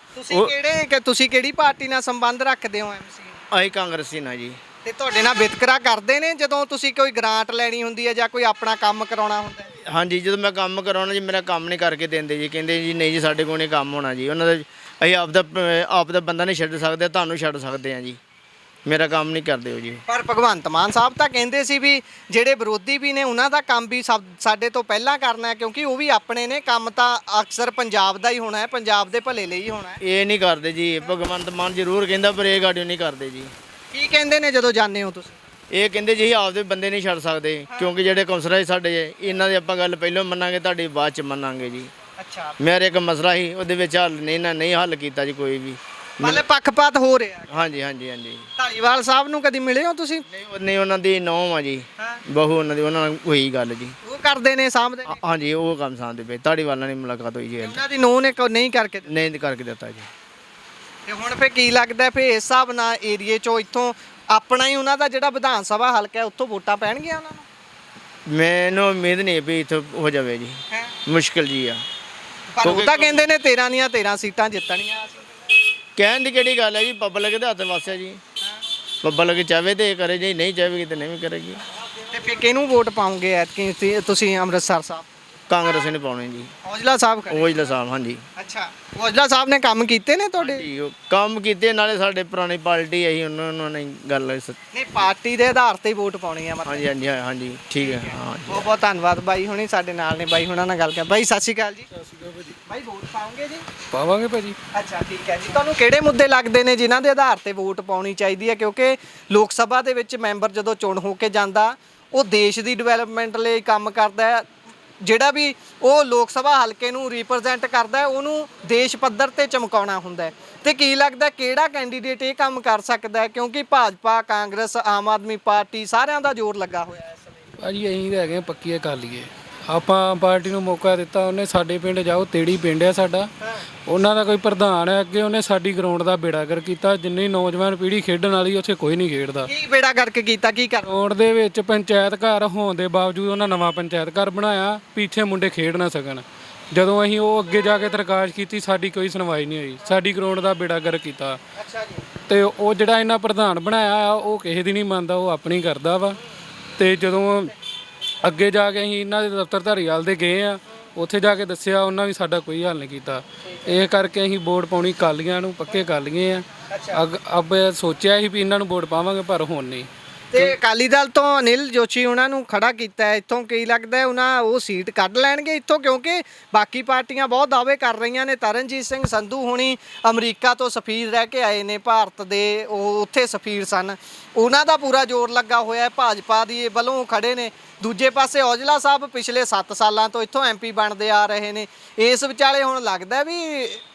ਤੁਸੀਂ ਕਿਹੜੀ ਪਾਰਟੀ ਨਾਲ ਸੰਬੰਧ ਰੱਖਦੇ ਹੋ? ਐਮਸੀ ਅਸੀਂ ਕਾਂਗਰਸੀ ਨਾ ਜੀ। ਤੇ ਤੁਹਾਡੇ ਨਾਲ ਵਿਤਕਰਾ ਕਰਦੇ ਨੇ ਜਦੋਂ ਤੁਸੀਂ ਕੋਈ ਗ੍ਰਾਂਟ ਲੈਣੀ ਹੁੰਦੀ ਹੈ ਜਾਂ ਕੋਈ ਆਪਣਾ ਕੰਮ ਕਰਾਉਣਾ ਹੁੰਦਾ? ਹਾਂਜੀ, ਜਦੋਂ ਮੈਂ ਕੰਮ ਕਰਾਉਣਾ ਜੀ, ਮੇਰਾ ਕੰਮ ਨਹੀਂ ਕਰਕੇ ਦਿੰਦੇ ਜੀ। ਕਹਿੰਦੇ ਜੀ ਨਹੀਂ ਜੀ ਸਾਡੇ ਕੋਲ ਨਹੀਂ ਕੰਮ ਹੋਣਾ ਜੀ। ਉਹਨਾਂ ਦਾ ਅਸੀਂ ਆਪ ਦਾ ਬੰਦਾ ਨਹੀਂ ਛੱਡ ਸਕਦੇ, ਤੁਹਾਨੂੰ ਛੱਡ ਸਕਦੇ ਆ ਜੀ। ਮੇਰਾ ਕੰਮ ਨਹੀਂ ਕਰਦੇ ਹੋ ਜੀ। ਪਰ ਭਗਵੰਤ ਮਾਨ ਸਾਹਿਬ ਤਾਂ ਕਹਿੰਦੇ ਸੀ ਵੀ ਜਿਹੜੇ ਵਿਰੋਧੀ ਵੀ ਨੇ ਉਹਨਾਂ ਦਾ ਕੰਮ ਵੀ ਸਾਡੇ ਤੋਂ ਪਹਿਲਾਂ ਕਰਨਾ ਹੈ, ਕਿਉਂਕਿ ਉਹ ਵੀ ਆਪਣੇ ਨੇ। ਕੰਮ ਤਾਂ ਅਕਸਰ ਪੰਜਾਬ ਦਾ ਹੀ ਹੋਣਾ ਹੈ, ਪੰਜਾਬ ਦੇ ਭਲੇ ਲਈ ਹੀ ਹੋਣਾ ਹੈ। ਇਹ ਨਹੀਂ ਕਰਦੇ ਜੀ। ਭਗਵੰਤ ਮਾਨ ਜ਼ਰੂਰ ਕਹਿੰਦਾ, ਪਰ ਇਹ ਗਾੜੀ ਨਹੀਂ ਕਰਦੇ ਜੀ। ਕੀ ਕਹਿੰਦੇ ਨੇ ਜਦੋਂ ਜਾਂਦੇ ਹੋ ਤੁਸੀਂ? ਇਹ ਕਹਿੰਦੇ ਜੀ ਆਪਦੇ ਬੰਦੇ ਨਹੀਂ ਛੱਡ ਸਕਦੇ, ਕਿਉਂਕਿ ਜਿਹੜੇ ਕੌਂਸਲਰ ਸਾਡੇ ਇਹਨਾਂ ਦੀ ਆਪਾਂ ਗੱਲ ਪਹਿਲਾਂ ਮੰਨਾਂਗੇ, ਤੁਹਾਡੀ ਬਾਅਦ ਚ ਮੰਨਾਂਗੇ ਜੀ। ਅੱਛਾ ਮੇਰਾ ਇੱਕ ਮਸਲਾ ਸੀ, ਉਹਦੇ ਵਿੱਚ ਹੱਲ ਨਹੀਂ ਹੱਲ ਕੀਤਾ ਜੀ ਕੋਈ ਵੀ। ਮਤਲਬ ਪੱਖਪਾਤ ਹੋ ਰਿਹਾ। ਹਾਂਜੀ। ਢਾਲੀਵਾਲ ਸਾਹਿਬ ਨੂੰ ਕਦੀ ਮਿਲੇ ਹੋ ਤੁਸੀਂ? ਨਹੀਂ ਉਹਨਾਂ ਦੀ ਨੌਂ ਆ ਜੀ, ਬਹੂ ਉਹਨਾਂ ਦੀ, ਉਹਨਾਂ ਨਾਲ ਹੋਈ ਗੱਲ ਜੀ। ਉਹ ਕਰਦੇ ਨੇ ਸਾਹਮਣੇ? ਹਾਂਜੀ, ਉਹ ਕੰਮ ਸਾਂਭਦੇ ਪਏ। ਧਾਲੀਵਾਲ ਨਾਲ ਨਹੀਂ ਮੁਲਾਕਾਤ ਹੋਈ ਜੀ। ਉਹਨਾਂ ਦੀ ਨੂੰਹ ਨੇ ਨਹੀਂ ਕਰਕੇ ਦਿੱਤਾ ਜੀ। ਤੇ ਹੁਣ ਫੇ ਕੀ ਲੱਗਦਾ ਫੇ ਇਸ ਹਿਸਾਬ ਨਾਲ ਏਰੀਏ ਚੋਂ ਇੱਥੋਂ ਆਪਣਾ ਹੀ ਉਹਨਾਂ ਦਾ ਜਿਹੜਾ ਵਿਧਾਨ ਸਭਾ ਹਲਕਾ ਹੈ ਉੱਥੋਂ ਵੋਟਾਂ ਪੈਣਗੀਆਂ ਉਹਨਾਂ ਨੂੰ? ਮੈਨੂੰ ਉਮੀਦ ਨਹੀਂ ਵੀ ਇੱਥੋਂ ਹੋ ਜਾਵੇ ਜੀ। ਮੁਸ਼ਕਿਲ ਜੀ ਆ। ਪਰ ਉਹ ਤਾਂ ਕਹਿੰਦੇ ਨੇ 13 ਦੀਆਂ 13 ਸੀਟਾਂ ਜਿੱਤਣੀਆਂ। ਕਹਿਣ ਦੀ ਕਿਹੜੀ ਗੱਲ ਹੈ ਜੀ, ਪਬਲਿਕ ਦੇ ਹੱਥ ਵਾਸਿਆ ਜੀ। ਪਬਲਿਕ ਚਾਹਵੇ ਤੇ ਕਰੇ ਜੀ, ਨਹੀਂ ਚਾਹੇਗੀ ਤੇ ਨਹੀਂ ਕਰੇਗੀ। ਤੇ ਫੇ ਕਿਹਨੂੰ ਵੋਟ ਪਾਉਂਗੇ ਐਤਕੀ ਤੁਸੀਂ ਅੰਮ੍ਰਿਤਸਰ ਸਾਹਿਬ? ਕਾਂਗਰਸ ਨੇ ਪਾਉਣੇ ਜੀ। ਔਜਲਾ ਸਾਹਿਬ? ਔਜਲਾ ਸਾਹਿਬ, ਹਾਂਜੀ। ਅੱਛਾ, ਔਜਲਾ ਸਾਹਿਬ ਨੇ ਕੰਮ ਕੀਤੇ ਨੇ ਤੁਹਾਡੇ? ਜੀ, ਉਹ ਕੰਮ ਕੀਤੇ, ਨਾਲੇ ਸਾਡੇ ਪੁਰਾਣੀ ਪਾਰਟੀ ਆਈ, ਉਹਨਾਂ ਨੇ ਗੱਲ ਨਹੀਂ ਪਾਰਟੀ ਦੇ ਆਧਾਰ ਤੇ ਵੋਟ ਪਾਉਣੀ ਆ ਮਤਲਬ? ਹਾਂਜੀ ਠੀਕ ਹੈ। ਹਾਂ, ਬਹੁਤ ਬਹੁਤ ਧੰਨਵਾਦ ਬਾਈ ਹੁਣੀ ਸਾਡੇ ਨਾਲ ਨੇ। ਬਾਈ ਹੁਣਾਂ ਨਾਲ ਗੱਲ ਕਰ। ਬਾਈ ਸਤਿ ਸ਼੍ਰੀ ਅਕਾਲ ਜੀ। ਬਾਈ ਵੋਟ ਪਾਉਂਗੇ ਜੀ? ਪਾਵਾਂਗੇ ਭਾਜੀ। ਅੱਛਾ ਠੀਕ ਹੈ ਜੀ। ਤੁਹਾਨੂੰ ਕਿਹੜੇ ਮੁੱਦੇ ਲੱਗਦੇ ਨੇ ਜਿਨ੍ਹਾਂ ਦੇ ਆਧਾਰ ਤੇ ਵੋਟ ਪਾਉਣੀ ਚਾਹੀਦੀ ਹੈ? ਕਿਉਂਕਿ ਲੋਕ ਸਭਾ ਦੇ ਵਿੱਚ ਮੈਂਬਰ ਜਦੋਂ ਚੁਣ ਹੋ ਕੇ ਜਾਂਦਾ, ਉਹ ਦੇਸ਼ ਦੀ ਡਿਵੈਲਪਮੈਂਟ ਲਈ ਕੰਮ ਕਰਦਾ ਹੈ। ਜਿਹੜਾ ਵੀ ਉਹ ਲੋਕ ਸਭਾ ਹਲਕੇ ਨੂੰ ਰਿਪਰੈਜ਼ੈਂਟ ਕਰਦਾ ਹੈ, ਉਹਨੂੰ ਦੇਸ਼ ਪੱਧਰ ਤੇ ਚਮਕਾਉਣਾ ਹੁੰਦਾ ਹੈ। ਤੇ ਕੀ ਲੱਗਦਾ ਕਿਹੜਾ ਕੈਂਡੀਡੇਟ ਇਹ ਕੰਮ ਕਰ ਸਕਦਾ ਹੈ? ਕਿਉਂਕਿ ਭਾਜਪਾ, ਕਾਂਗਰਸ, ਆਮ ਆਦਮੀ ਪਾਰਟੀ ਸਾਰਿਆਂ ਦਾ ਜ਼ੋਰ ਲੱਗਾ ਹੋਇਆ ਹੈ ਇਸ ਵੇਲੇ। ਭਾਜੀ ਅਸੀਂ ਤਾਂ ਹੈਗੇ ਪੱਕੀਏ ਕਰ ਲਈਏ। ਆਪਾਂ ਪਾਰਟੀ ਨੂੰ ਮੌਕਾ ਦਿੱਤਾ, ਉਹਨੇ ਸਾਡੇ ਪਿੰਡ ਜਾਓ, ਤੇੜੀ ਪਿੰਡ ਹੈ ਸਾਡਾ। ਉਹਨਾਂ ਦਾ ਕੋਈ ਪ੍ਰਧਾਨ ਹੈ ਅੱਗੇ, ਉਹਨੇ ਸਾਡੀ ਗਰਾਊਂਡ ਦਾ ਬੇੜਾਗਰ ਕੀਤਾ। ਜਿੰਨੀ ਨੌਜਵਾਨ ਪੀੜ੍ਹੀ ਖੇਡਣ ਵਾਲੀ, ਉੱਥੇ ਕੋਈ ਨਹੀਂ ਖੇਡਦਾ। ਕੀ ਬੇੜਾ ਕਰਕੇ ਕੀਤਾ? ਕੀ ਕਰ? ਗਰਾਊਂਡ ਦੇ ਵਿੱਚ ਪੰਚਾਇਤ ਘਰ ਹੋਣ ਦੇ ਬਾਵਜੂਦ ਉਹਨਾਂ ਨਵਾਂ ਪੰਚਾਇਤ ਘਰ ਬਣਾਇਆ, ਪਿੱਛੇ ਮੁੰਡੇ ਖੇਡ ਨਾ ਸਕਣ। ਜਦੋਂ ਅਸੀਂ ਉਹ ਅੱਗੇ ਜਾ ਕੇ ਤਰਕਾਸ਼ ਕੀਤੀ, ਸਾਡੀ ਕੋਈ ਸੁਣਵਾਈ ਨਹੀਂ ਹੋਈ। ਸਾਡੀ ਗਰਾਊਂਡ ਦਾ ਬੇੜਾਗਰ ਕੀਤਾ। ਅੱਛਾ ਜੀ। ਤੇ ਉਹ ਜਿਹੜਾ ਇਹਨਾਂ ਪ੍ਰਧਾਨ ਬਣਾਇਆ ਆ, ਉਹ ਕਿਸੇ ਦੀ ਨਹੀਂ ਮੰਨਦਾ, ਉਹ ਆਪਣੀ ਕਰਦਾ ਵਾ। ਤੇ ਜਦੋਂ ਅੱਗੇ ਜਾ ਕੇ ਅਸੀਂ ਇਹਨਾਂ ਦੇ ਦਫ਼ਤਰ ਧਾਰੀਵਾਲ ਦੇ ਗਏ ਆ, ਉੱਥੇ ਜਾ ਕੇ ਦੱਸਿਆ, ਉਹਨਾਂ ਵੀ ਸਾਡਾ ਕੋਈ ਹੱਲ ਨਹੀਂ ਕੀਤਾ। ਇਹ ਕਰਕੇ ਅਸੀਂ ਵੋਟ ਪਾਉਣੀ ਅਕਾਲੀਆਂ ਨੂੰ, ਪੱਕੇ ਅਕਾਲੀਏ ਆ। ਅੱਬ ਸੋਚਿਆ ਸੀ ਵੀ ਇਹਨਾਂ ਨੂੰ ਵੋਟ ਪਾਵਾਂਗੇ, ਪਰ ਹੁਣ ਨਹੀਂ। ਤੇ ਅਕਾਲੀ ਦਲ ਤੋਂ ਅਨਿਲ ਜੋਸ਼ੀ ਉਹਨਾਂ ਨੂੰ ਖੜਾ ਕੀਤਾ ਹੈ ਇੱਥੋਂ। ਕੀ ਲੱਗਦਾ ਉਹਨਾਂ ਉਹ ਸੀਟ ਕੱਢ ਲੈਣਗੇ ਇੱਥੋਂ? ਕਿਉਂਕਿ ਬਾਕੀ ਪਾਰਟੀਆਂ ਬਹੁਤ ਦਾਅਵੇ ਕਰ ਰਹੀਆਂ ਨੇ। ਤਰਨਜੀਤ ਸਿੰਘ ਸੰਧੂ ਹੁਣੀ ਅਮਰੀਕਾ ਤੋਂ ਸਫੀਰ ਰਹਿ ਕੇ ਆਏ ਨੇ ਭਾਰਤ ਦੇ, ਉਹ ਉੱਥੇ ਸਫੀਰ ਸਨ। ਉਹਨਾਂ ਦਾ ਪੂਰਾ ਜ਼ੋਰ ਲੱਗਾ ਹੋਇਆ ਹੈ, ਭਾਜਪਾ ਦੀ ਵੱਲੋਂ ਖੜੇ ਨੇ। ਦੂਜੇ ਪਾਸੇ ਔਜਲਾ ਸਾਹਿਬ ਪਿਛਲੇ 7 ਸਾਲਾਂ ਤੋਂ ਇੱਥੋਂ MP ਬਣਦੇ ਆ ਰਹੇ ਨੇ। ਇਸ ਵਿਚਾਲੇ ਹੁਣ ਲੱਗਦਾ ਵੀ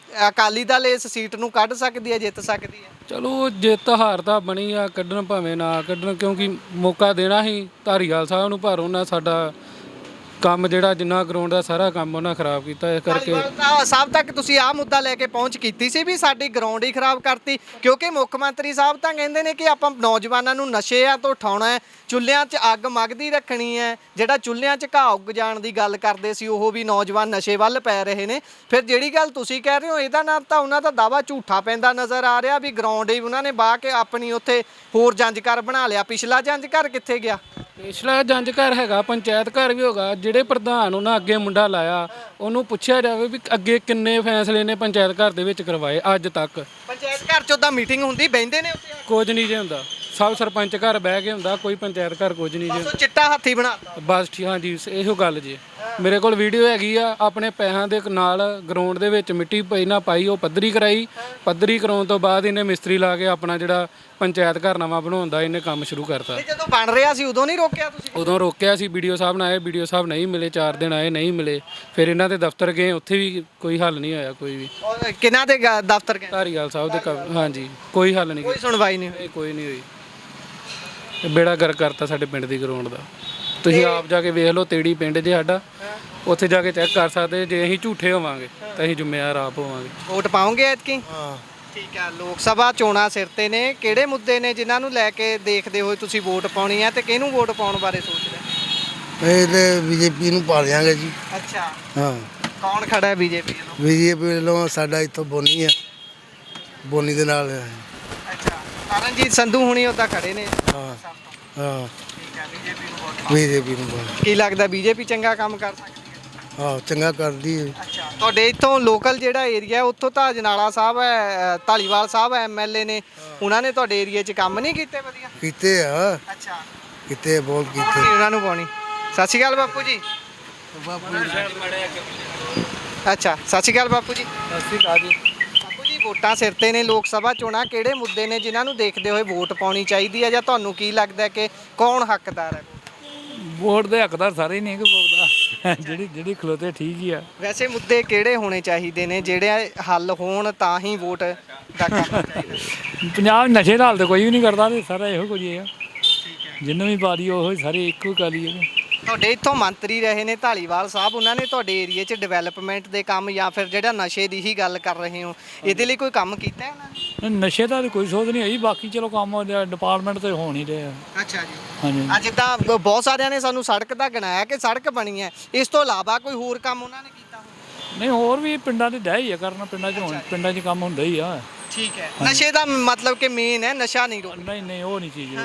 ਅਕਾਲੀ ਦਲ ਇਸ ਸੀਟ ਨੂੰ ਕੱਢ ਸਕਦੀ ਹੈ, ਜਿੱਤ ਸਕਦੀ ਹੈ? ਚਲੋ ਜਿੱਤ ਹਾਰ ਤਾਂ ਬਣੀ ਆ, ਕੱਢਣ ਭਾਵੇਂ ਨਾ ਕੱਢਣ, ਕਿਉਂਕਿ ਮੌਕਾ ਦੇਣਾ ਸੀ ਧਾਰੀਵਾਲ ਸਾਹਿਬ ਨੂੰ, ਪਰ ਉਹਨਾਂ ਸਾਡਾ ਕੰਮ ਜਿਹੜਾ ਜਿੰਨਾ ਗਰਾਊਂਡ ਦਾ ਸਾਰਾ ਕੰਮ ਉਹਨਾਂ ਖਰਾਬ ਕੀਤਾ, ਇਸ ਕਰਕੇ ਧਾਲੀਵਾਲ ਤਾਂ ਸਾਹਿਬ ਤੱਕ ਤੁਸੀਂ ਆਹ ਮੁੱਦਾ ਲੈ ਕੇ ਪਹੁੰਚ ਕੀਤੀ ਸੀ ਵੀ ਸਾਡੀ ਗਰਾਊਂਡ ਹੀ ਖਰਾਬ ਕਰਤੀ, ਕਿਉਂਕਿ ਮੁੱਖ ਮੰਤਰੀ ਸਾਹਿਬ ਤਾਂ ਕਹਿੰਦੇ ਨੇ ਕਿ ਆਪਾਂ ਨੌਜਵਾਨਾਂ ਨੂੰ ਨਸ਼ਿਆਂ ਤੋਂ ਉਠਾਉਣਾ ਹੈ, ਚੁੱਲ੍ਹਿਆਂ 'ਚ ਅੱਗ ਮੱਗਦੀ ਰੱਖਣੀ ਹੈ। ਜਿਹੜਾ ਚੁੱਲ੍ਹਿਆਂ 'ਚ ਘਾਹ ਉੱਗ ਜਾਣ ਦੀ ਗੱਲ ਕਰਦੇ ਸੀ, ਉਹ ਵੀ ਨੌਜਵਾਨ ਨਸ਼ੇ ਵੱਲ ਪੈ ਰਹੇ ਨੇ। ਫਿਰ ਜਿਹੜੀ ਗੱਲ ਤੁਸੀਂ ਕਹਿ ਰਹੇ ਹੋ, ਇਹਦਾ ਨਾਲ ਤਾਂ ਉਹਨਾਂ ਦਾ ਦਾਅਵਾ ਝੂਠਾ ਪੈਂਦਾ ਨਜ਼ਰ ਆ ਰਿਹਾ ਵੀ ਗਰਾਊਂਡ ਹੀ ਉਹਨਾਂ ਨੇ ਬਾਹ ਕੇ ਆਪਣੀ ਉੱਥੇ ਹੋਰ ਜੰਜ ਘਰ ਬਣਾ ਲਿਆ। ਪਿਛਲਾ ਜੰਜ ਘਰ ਕਿੱਥੇ ਗਿਆ? ਪਿਛਲਾ ਜੰਜ ਘਰ ਹੈਗਾ, ਪੰਚਾਇਤ ਘਰ ਵੀ ਹੋਗਾ। ਜਿਹੜੇ ਪ੍ਰਧਾਨ ਉਹਨਾਂ ਅੱਗੇ ਮੁੰਡਾ ਲਾਇਆ, ਉਹਨੂੰ ਪੁੱਛਿਆ ਜਾਵੇ ਵੀ ਅੱਗੇ ਕਿੰਨੇ ਫੈਸਲੇ ਨੇ ਪੰਚਾਇਤ ਘਰ ਦੇ ਵਿੱਚ ਕਰਵਾਏ ਅੱਜ ਤੱਕ। ਪੰਚਾਇਤ ਘਰ 'ਚ ਉਦਾਂ ਮੀਟਿੰਗ ਹੁੰਦੀ, ਬਹਿੰਦੇ ਨੇ ਉੱਥੇ? ਕੁਝ ਨਹੀਂ ਜੇ ਹੁੰਦਾ, ਸਭ ਸਰਪੰਚ ਘਰ ਬਹਿ ਕੇ ਹੁੰਦਾ, ਕੋਈ ਪੰਚਾਇਤ ਘਰ ਕੁਝ ਨਹੀਂ ਜੇ। ਬਸ ਉਹ ਚਿੱਟਾ ਹੱਥੀ ਬਣਾਤਾ। ਬਸ ਠੀਕ, ਹਾਂਜੀ ਇਹੋ ਗੱਲ ਜੀ। ਮੇਰੇ ਕੋਲ ਵੀਡੀਓ ਹੈਗੀ ਆ, ਆਪਣੇ ਪੈਸਿਆਂ ਦੇ ਨਾਲ ਗਰਾਊਂਡ ਦੇ ਵਿੱਚ ਮਿੱਟੀ ਪਹਿਲਾਂ ਪਾਈ, ਉਹ ਪੱਧਰੀ ਕਰਾਈ। ਪੱਧਰੀ ਕਰਾਉਣ ਤੋਂ ਬਾਅਦ ਇਹਨੇ ਮਿਸਤਰੀ ਲਾ ਕੇ ਆਪਣਾ ਜਿਹੜਾ ਪੰਚਾਇਤ ਘਰ ਨਵਾਂ ਬਣਾਉਣ ਦਾ ਇਹਨੇ ਕੰਮ ਸ਼ੁਰੂ ਕਰਤਾ। ਤੇ ਜਦੋਂ ਬਣ ਰਿਹਾ ਸੀ ਉਦੋਂ ਨਹੀਂ ਰੋਕਿਆ ਤੁਸੀਂ? ਉਦੋਂ ਰੋਕਿਆ ਸੀ, ਵੀਡੀਓ ਸਾਹਿਬ ਨਾਲ ਆਏ, ਵੀਡੀਓ ਸਾਹਿਬ ਨਹੀਂ ਮਿਲੇ, 4 ਦਿਨ ਆਏ ਨਹੀਂ ਮਿਲੇ। ਫਿਰ ਇਹਨਾਂ ਦੇ ਦਫ਼ਤਰ ਗਏ, ਉੱਥੇ ਵੀ ਕੋਈ ਹੱਲ ਨਹੀਂ ਹੋਇਆ ਕੋਈ ਵੀ। ਔਰ ਕਿਹਨਾਂ ਦੇ ਦਫ਼ਤਰ ਗਏ? ਧਾਰੀਵਾਲ ਸਾਹਿਬ ਦੇ ਹਾਂਜੀ ਕੋਈ ਹੱਲ ਨਹੀਂ ਕੋਈ ਸੁਣਵਾਈ ਨਹੀਂ ਹੋਈ। ਕੋਈ ਨਹੀਂ ਹੋਈ। ਇਹ ਬੇੜਾ ਗਰਕ ਕਰਤਾ ਸਾਡੇ ਪਿੰਡ ਦੀ ਗਰਾਊਂਡ ਦਾ। ਤੁਸੀਂ ਆਪ ਜਾ ਕੇ ਵੇਖ ਲਓ, ਤੇੜੀ ਪਿੰਡ ਜੇ ਸਾਡਾ, ਉੱਥੇ ਜਾ ਕੇ ਚੈੱਕ ਕਰ ਸਕਦੇ। ਜੇ ਅਸੀਂ ਝੂਠੇ ਹੋਵਾਂਗੇ ਤਾਂ ਅਸੀਂ ਜ਼ਿੰਮੇਵਾਰ ਆਪ ਹੋਵਾਂਗੇ। ਵੋਟ ਪਾਉਂਗੇ ਐਤਕੀ? ਹਾਂ ਠੀਕ ਹੈ। ਲੋਕ ਸਭਾ ਚੋਣਾਂ ਸਿਰ ਤੇ ਨੇ, ਕਿਹੜੇ ਮੁੱਦੇ ਨੇ ਜਿਨ੍ਹਾਂ ਨੂੰ ਲੈ ਕੇ ਦੇਖਦੇ ਹੋਏ ਤੁਸੀਂ ਵੋਟ ਪਾਉਣੀ ਹੈ, ਤੇ ਕਿਹਨੂੰ ਵੋਟ ਪਾਉਣ ਬਾਰੇ ਸੋਚ ਰਹੇ? ਇਹ ਤੇ ਬੀਜੇਪੀ ਨੂੰ ਪਾ ਦਿਆਂਗੇ ਜੀ। ਅੱਛਾ, ਹਾਂ ਕੌਣ ਖੜਾ ਹੈ ਬੀਜੇਪੀ ਵੱਲੋਂ? ਬੀਜੇਪੀ ਵੱਲੋਂ ਸਾਡਾ ਇੱਥੋਂ ਬੋਨੀ ਆ, ਬੋਨੀ ਦੇ ਨਾਲ। ਅੱਛਾ, ਤਰਨਜੀਤ ਸੰਧੂ ਹੁਣੀ ਉੱਦਾਂ ਖੜੇ ਨੇ। ਹਾਂ ਹਾਂ ਠੀਕ ਹੈ, ਬੀਜੇਪੀ ਨੂੰ ਵੋਟ। ਬੀਜੇਪੀ ਨੂੰ ਪਾ। ਕੀ ਲੱਗਦਾ ਬੀਜੇਪੀ ਚੰਗਾ ਕੰਮ ਕਰ ਸਕਦੀ ਹੈ? ਹਾਂ ਚੰਗਾ ਕਰਦੀ ਹੈ। ਅੱਛਾ, ਤੁਹਾਡੇ ਇੱਥੋਂ ਲੋਕਲ ਜਿਹੜਾ ਏਰੀਆ ਉੱਥੋਂ ਤਾਂ ਅਜਨਾਲਾ ਸਾਹਿਬ ਹੈ, ਧਾਲੀਵਾਲ ਸਾਹਿਬ ਐਮਐਲਏ ਨੇ, ਉਹਨਾਂ ਨੇ ਤੁਹਾਡੇ ਏਰੀਆ 'ਚ ਕੰਮ ਨਹੀਂ ਕੀਤੇ ਵਧੀਆ? ਕੀਤੇ ਆ, ਅੱਛਾ, ਕੀਤੇ ਬਹੁਤ ਕੀਤੇ। ਤੁਸੀਂ ਉਹਨਾਂ ਨੂੰ ਪਾਉਣੀ। ਸਤਿ ਸ਼੍ਰੀ ਅਕਾਲ ਬਾਪੂ ਜੀ। ਅੱਛਾ, ਸਤਿ ਸ਼੍ਰੀ ਅਕਾਲ ਬਾਪੂ ਜੀ। ਸਤਿ ਸ਼੍ਰੀ ਅਕਾਲ ਜੀ। ਬਾਪੂ ਜੀ, ਵੋਟਾਂ ਸਿਰ ਤੇ ਨੇ, ਲੋਕ ਸਭਾ ਚੋਣਾਂ, ਕਿਹੜੇ ਮੁੱਦੇ ਨੇ ਜਿਨ੍ਹਾਂ ਨੂੰ ਦੇਖਦੇ ਹੋਏ ਵੋਟ ਪਾਉਣੀ ਚਾਹੀਦੀ ਹੈ, ਜਾਂ ਤੁਹਾਨੂੰ ਕੀ ਲੱਗਦਾ ਕਿ ਕੌਣ ਹੱਕਦਾਰ ਹੈ? ਵੋਟ ਦੇ ਹੱਕਦਾਰ ਸਾਰੇ ਹੀ ਨਹੀਂ ਕਿ ਬੋਲਦਾ, ਜਿਹੜੀ ਖਲੋਤੇ ਠੀਕ ਹੀ ਆ। ਵੈਸੇ ਮੁੱਦੇ ਕਿਹੜੇ ਹੋਣੇ ਚਾਹੀਦੇ ਨੇ ਜਿਹੜੇ ਹੱਲ ਹੋਣ ਤਾਂ ਹੀ ਵੋਟ ਦਾ ਕੰਮ ਚਾਹੀਦਾ? ਪੰਜਾਬ ਨਸ਼ੇ ਦਾ ਹਾਲ ਤਾਂ ਕੋਈ ਵੀ ਨਹੀਂ ਕਰਦਾ, ਤੇ ਸਾਰਾ ਇਹੋ ਕੁਝ ਹੀ ਆ। ਜਿੰਨੂੰ ਵੀ ਪਾਦੀ ਉਹ ਸਾਰੇ ਇੱਕੋ ਕਾਲੀ ਹੈ। ਤੁਹਾਡੇ ਇੱਥੋਂ ਮੰਤਰੀ ਰਹੇ ਨੇ ਧਾਲੀਵਾਲ ਸਾਹਿਬ, ਉਹਨਾਂ ਨੇ ਤੁਹਾਡੇ ਏਰੀਆ 'ਚ ਡਿਵੈਲਪਮੈਂਟ ਦੇ ਕੰਮ ਜਾਂ ਫਿਰ ਜਿਹੜਾ ਨਸ਼ੇ ਦੀ ਹੀ ਗੱਲ ਕਰ ਰਹੇ ਹੋ, ਇਹਦੇ ਲਈ ਕੋਈ ਕੰਮ ਕੀਤਾ ਹੈ ਉਹਨਾਂ ਨੇ? ਨਸ਼ੇ ਦਾ ਤਾਂ ਕੋਈ ਸੋਚ ਨਹੀਂ ਹੋਈ, ਬਾਕੀ ਚਲੋ ਕੰਮ ਡਿਪਾਰਟਮੈਂਟ ਤੇ ਹੋ ਨਹੀਂ ਰਹੇ। ਅੱਛਾ ਜੀ। ਹਾਂਜੀ, ਅੱਜ ਜਿੱਦਾਂ ਬਹੁਤ ਸਾਰਿਆਂ ਨੇ ਸਾਨੂੰ ਸੜਕ ਦਾ ਗਿਣਾਇਆ ਕਿ ਸੜਕ ਬਣੀ ਹੈ, ਇਸ ਤੋਂ ਇਲਾਵਾ ਕੋਈ ਹੋਰ ਕੰਮ ਉਹਨਾਂ ਨੇ ਕੀਤਾ? ਨਹੀਂ ਹੋਰ ਵੀ ਪਿੰਡਾਂ ਦੇ ਡਹਿ ਹੀ ਆ ਕਰਨਾ, ਪਿੰਡਾਂ 'ਚ ਹੁਣ ਪਿੰਡਾਂ 'ਚ ਕੰਮ ਹੁੰਦਾ ਹੀ ਆ। ਠੀਕ ਹੈ, ਨਸ਼ੇ ਦਾ ਮਤਲਬ ਕਿ ਮੇਨ ਹੈ ਨਸ਼ਾ ਨਹੀਂ ਰੋਕਣਾ। ਨਹੀਂ ਉਹ ਨਹੀਂ ਚੀਜ਼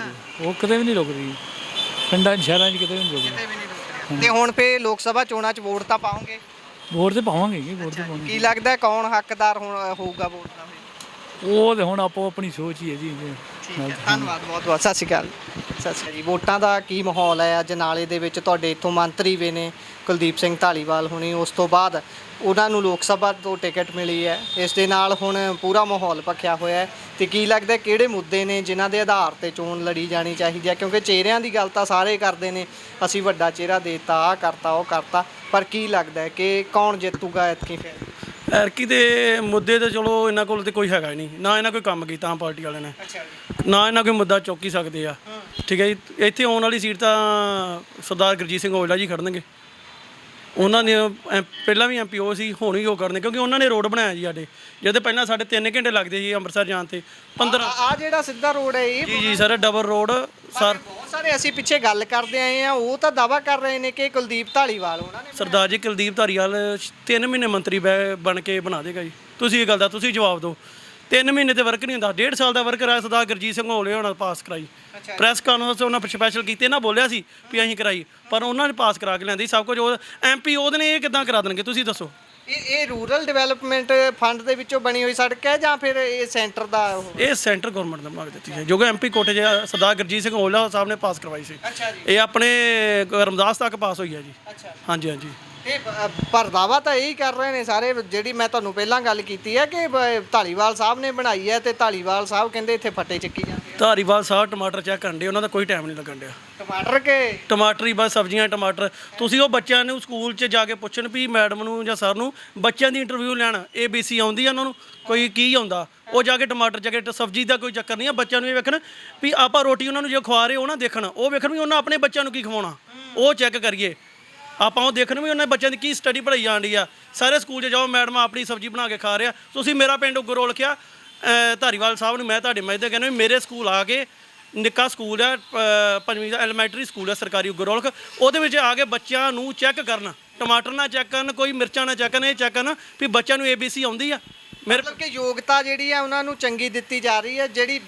ਉਹ ਕਿਤੇ ਵੀ ਨਹੀਂ ਰੁਕਦੀ, ਪਿੰਡਾਂ 'ਚ ਸ਼ਹਿਰਾਂ 'ਚ ਕਿਤੇ ਵੀ ਨਹੀਂ ਰੁਕਦੀ। ਕਿਤੇ ਵੀ ਨਹੀਂ ਰੋਕਣਾ। ਤੇ ਹੁਣ ਫੇ ਲੋਕ ਸਭਾ ਚੋਣਾਂ 'ਚ ਵੋਟ ਤਾਂ ਪਾਉਂਗੇ? ਵੋਟ ਤੇ ਪਾਵਾਂਗੇ ਜੀ, ਵੋਟ ਤੇ ਪਾਵਾਂਗੇ। ਕੀ ਲੱਗਦਾ ਕੌਣ ਹੱਕਦਾਰ ਹੋਊਗਾ ਵੋਟ ਦਾ? ਉਹ ਤੇ ਹੁਣ ਆਪੋ ਆਪਣੀ ਸੋਚ ਹੀ ਹੈ ਜੀ। ਠੀਕ ਹੈ, ਧੰਨਵਾਦ ਬਹੁਤ ਬਹੁਤ। ਸਤਿ ਸ਼੍ਰੀ ਅਕਾਲ। ਸਤਿ ਸ਼੍ਰੀ ਅਕਾਲ ਜੀ। ਵੋਟਾਂ ਦਾ ਕੀ ਮਾਹੌਲ ਹੈ? ਅੱਜ ਨਾਲੇ ਦੇ ਵਿੱਚ ਤੁਹਾਡੇ ਇੱਥੋਂ ਮੰਤਰੀ ਵੀ ਨੇ ਕੁਲਦੀਪ ਸਿੰਘ ਧਾਲੀਵਾਲ ਹੁਣੀ, ਉਸ ਤੋਂ ਬਾਅਦ ਉਹਨਾਂ ਨੂੰ ਲੋਕ ਸਭਾ ਤੋਂ ਟਿਕਟ ਮਿਲੀ ਹੈ, ਇਸ ਦੇ ਨਾਲ ਹੁਣ ਪੂਰਾ ਮਾਹੌਲ ਭਖਿਆ ਹੋਇਆ ਹੈ। ਤੇ ਕੀ ਲੱਗਦਾ ਕਿਹੜੇ ਮੁੱਦੇ ਨੇ ਜਿਨ੍ਹਾਂ ਦੇ ਆਧਾਰ ਤੇ ਚੋਣ ਲੜੀ ਜਾਣੀ ਚਾਹੀਦੀ ਹੈ? ਕਿਉਂਕਿ ਚਿਹਰਿਆਂ ਦੀ ਗੱਲ ਤਾਂ ਸਾਰੇ ਕਰਦੇ ਨੇ, ਅਸੀਂ ਵੱਡਾ ਚਿਹਰਾ ਦੇਤਾ, ਆਹ ਕਰਤਾ ਉਹ ਕਰਤਾ, ਪਰ ਕੀ ਲੱਗਦਾ ਕਿ ਕੌਣ ਜਿੱਤੂਗਾ ਐਤਕੀ ਫਿਰ? ਐਰਕੀ ਦੇ ਮੁੱਦੇ ਤੇ ਚਲੋ ਇਹਨਾਂ ਕੋਲ ਤੇ ਕੋਈ ਹੈਗਾ ਹੀ ਨਹੀਂ, ਨਾ ਇਹਨਾਂ ਕੋਈ ਕੰਮ ਕੀਤਾ ਆਮ ਪਾਰਟੀ ਵਾਲਿਆਂ ਨੇ, ਨਾ ਇਹਨਾਂ ਕੋਈ ਮੁੱਦਾ ਚੁੱਕ ਹੀ ਸਕਦੇ ਆ। ਠੀਕ ਹੈ ਜੀ, ਇੱਥੇ ਆਉਣ ਵਾਲੀ ਸੀਟ ਤਾਂ ਸਰਦਾਰ ਗੁਰਜੀਤ ਸਿੰਘ ਔਜਲਾ ਜੀ ਖੜਨਗੇ। ਉਹਨਾਂ ਨੇ ਪਹਿਲਾਂ ਵੀ ਐਮਪੀਓ ਸੀ, ਹੁਣ ਵੀ ਉਹ ਕਰਨੇ, ਕਿਉਂਕਿ ਉਹਨਾਂ ਨੇ ਰੋਡ ਬਣਾਇਆ ਜੀ ਸਾਡੇ, ਜਿਹਦੇ ਪਹਿਲਾਂ ਸਾਡੇ 3 ਘੰਟੇ ਲੱਗਦੇ ਸੀ ਅੰਮ੍ਰਿਤਸਰ ਜਾਣ ਤੇ 15। ਆ ਜਿਹੜਾ ਸਿੱਧਾ ਰੋਡ ਹੈ ਇਹ? ਜੀ ਸਰ, ਡਬਲ ਰੋਡ ਸਰ। ਬਹੁਤ ਸਾਰੇ ਅਸੀਂ ਪਿੱਛੇ ਗੱਲ ਕਰਦੇ ਆਏ ਆ, ਉਹ ਤਾਂ ਦਾਵਾ ਕਰ ਰਹੇ ਨੇ ਕਿ ਕੁਲਦੀਪ ਧਾਲੀਵਾਲ ਉਹਨਾਂ ਨੇ। ਸਰਦਾਰ ਜੀ ਕੁਲਦੀਪ ਧਾਲੀਵਾਲ 3 ਮਹੀਨੇ ਮੰਤਰੀ ਬਣ ਕੇ ਬਣਾ ਦੇਗਾ ਜੀ। ਤੁਸੀਂ ਇਹ ਗੱਲ ਦਾ ਤੁਸੀਂ ਜਵਾਬ ਦਿਓ। 3 ਮਹੀਨੇ ਤੇ ਵਰਕ ਨਹੀਂ ਹੁੰਦਾ, 1.5 ਸਾਲ ਦਾ ਵਰਕਰ ਆ ਸਰਦਾਰ ਗੁਰਜੀਤ ਸਿੰਘ ਔਜਲੇ ਹੋਣਾ ਪਾਸ ਕਰਾਈ। ਪ੍ਰੈਸ ਕਾਨਫਰੰਸ ਉਹਨਾਂ ਸਪੈਸ਼ਲ ਕੀਤੀ ਨਾ, ਬੋਲਿਆ ਸੀ ਵੀ ਅਸੀਂ ਕਰਾਈ, ਪਰ ਉਹਨਾਂ ਨੇ ਪਾਸ ਕਰਾ ਕੇ ਲਿਆਂਦੀ ਸਭ ਕੁਝ। ਉਹ ਐਮਪੀ ਉਹਦੇ ਨੇ ਇਹ ਕਿੱਦਾਂ ਕਰਾ ਦੇਣਗੇ ਤੁਸੀਂ ਦੱਸੋ? ਇਹ ਰੂਰਲ ਡਿਵੈਲਪਮੈਂਟ ਫੰਡ ਦੇ ਵਿੱਚੋਂ ਬਣੀ ਹੋਈ ਸੜਕ ਹੈ ਜਾਂ ਫਿਰ ਇਹ ਸੈਂਟਰ ਦਾ? ਇਹ ਸੈਂਟਰ ਗਵਰਨਮੈਂਟ ਨੇ ਬਣਾ ਕੇ ਦਿੱਤੀ ਹੈ, ਜੋ ਕਿ ਐਮਪੀ ਕੋਟੇ ਜਿਹਾ ਸਰਦਾਰ ਗੁਰਜੀਤ ਸਿੰਘ ਔਜਲਾ ਸਾਹਿਬ ਨੇ ਪਾਸ ਕਰਵਾਈ ਸੀ। ਇਹ ਆਪਣੇ ਰਮਦਾਸ ਤੱਕ ਪਾਸ ਹੋਈ ਹੈ ਜੀ। ਹਾਂਜੀ ਹਾਂਜੀ। ਇਹ ਪਰ ਦਾਵਾ ਤਾਂ ਇਹੀ ਕਰ ਰਹੇ ਨੇ ਸਾਰੇ, ਜਿਹੜੀ ਮੈਂ ਤੁਹਾਨੂੰ ਪਹਿਲਾਂ ਗੱਲ ਕੀਤੀ ਹੈ ਕਿ ਧਾਲੀਵਾਲ ਸਾਹਿਬ ਨੇ ਬਣਾਈ ਹੈ, ਤੇ ਧਾਲੀਵਾਲ ਸਾਹਿਬ ਕਹਿੰਦੇ ਇੱਥੇ ਫੱਟੇ ਚੱਕੀ ਜਾਂਦੇ। ਧਾਰੀਵਾਲ ਸਾਹਿਬ ਟਮਾਟਰ ਚੈੱਕ ਕਰਨ ਦੇ, ਉਹਨਾਂ ਦਾ ਕੋਈ ਟਾਈਮ ਨਹੀਂ ਲੱਗਣ ਡਿਆ। ਟਮਾਟਰ ਹੀ ਬਸ, ਸਬਜ਼ੀਆਂ ਟਮਾਟਰ। ਤੁਸੀਂ ਉਹ ਬੱਚਿਆਂ ਨੂੰ ਸਕੂਲ 'ਚ ਜਾ ਕੇ ਪੁੱਛਣ ਵੀ ਮੈਡਮ ਨੂੰ ਜਾਂ ਸਰ ਨੂੰ ਬੱਚਿਆਂ ਦੀ ਇੰਟਰਵਿਊ ਲੈਣ, ABC ਆਉਂਦੀ ਆ ਉਹਨਾਂ ਨੂੰ, ਕੋਈ ਕੀ ਆਉਂਦਾ, ਉਹ ਜਾ ਕੇ ਟਮਾਟਰ ਜਾ ਕੇ ਸਬਜ਼ੀ ਦਾ ਕੋਈ ਚੱਕਰ ਨਹੀਂ ਆ। ਬੱਚਿਆਂ ਨੂੰ ਇਹ ਵੇਖਣ ਵੀ ਆਪਾਂ ਰੋਟੀ ਉਹਨਾਂ ਨੂੰ ਜੇ ਖਵਾ ਰਹੇ ਉਹ ਨਾ ਦੇਖਣ, ਉਹ ਵੇਖਣ ਵੀ ਉਹਨਾਂ ਆਪਣੇ ਬੱਚਿਆਂ ਨੂੰ ਕੀ ਖਵਾਉਣਾ, ਉਹ ਚੈੱਕ ਕਰੀਏ ਆਪਾਂ। ਉਹ ਦੇਖਣ ਵੀ ਉਹਨਾਂ ਬੱਚਿਆਂ ਦੀ ਕੀ ਸਟੱਡੀ ਪੜ੍ਹਾਈ ਜਾਣ ਡਈ ਆ। ਸਾਰੇ ਸਕੂਲ 'ਚ ਜਾਓ, ਮੈਡਮ ਆਪਣੀ ਸਬਜ਼ੀ ਬਣਾ ਕੇ ਖਾ ਰਿਹਾ। ਤੁਸੀਂ ਮੇਰਾ ਪਿੰਡ ਗੁਰੋਲ ਕਿਹਾ ਧਾਰੀਵਾਲ ਸਾਹਿਬ ਨੂੰ, ਮੈਂ ਤੁਹਾਡੇ ਮੱਝਦੇ ਕਹਿੰਦਾ ਵੀ ਮੇਰੇ ਸਕੂਲ ਆ ਕੇ, ਨਿੱਕਾ ਸਕੂਲ ਆ 5ਵੀਂ ਦਾ ਐਲੀਮੈਂਟਰੀ ਸਕੂਲ ਆ ਸਰਕਾਰੀ ਗੁਰੋਲਖ, ਉਹਦੇ ਵਿੱਚ ਆ ਕੇ ਬੱਚਿਆਂ ਨੂੰ ਚੈੱਕ ਕਰਨ, ਟਮਾਟਰ ਨਾ ਚੈੱਕ ਕਰਨ, ਕੋਈ ਮਿਰਚਾਂ ਨਾ ਚੈੱਕ ਕਰਨ, ਇਹ ਚੈੱਕ ਕਰਨ ਵੀ ਬੱਚਿਆਂ ਨੂੰ ABC ਆਉਂਦੀ ਆ। ਮਤਲਬ ਕਿ ਯੋਗਤਾ ਜਿਹੜੀ ਆ ਉਹਨਾਂ ਨੂੰ ਚੰਗੀ ਦਿੱਤੀ ਜਾ ਰਹੀ ਹੈ, ਜਿਹੜੀ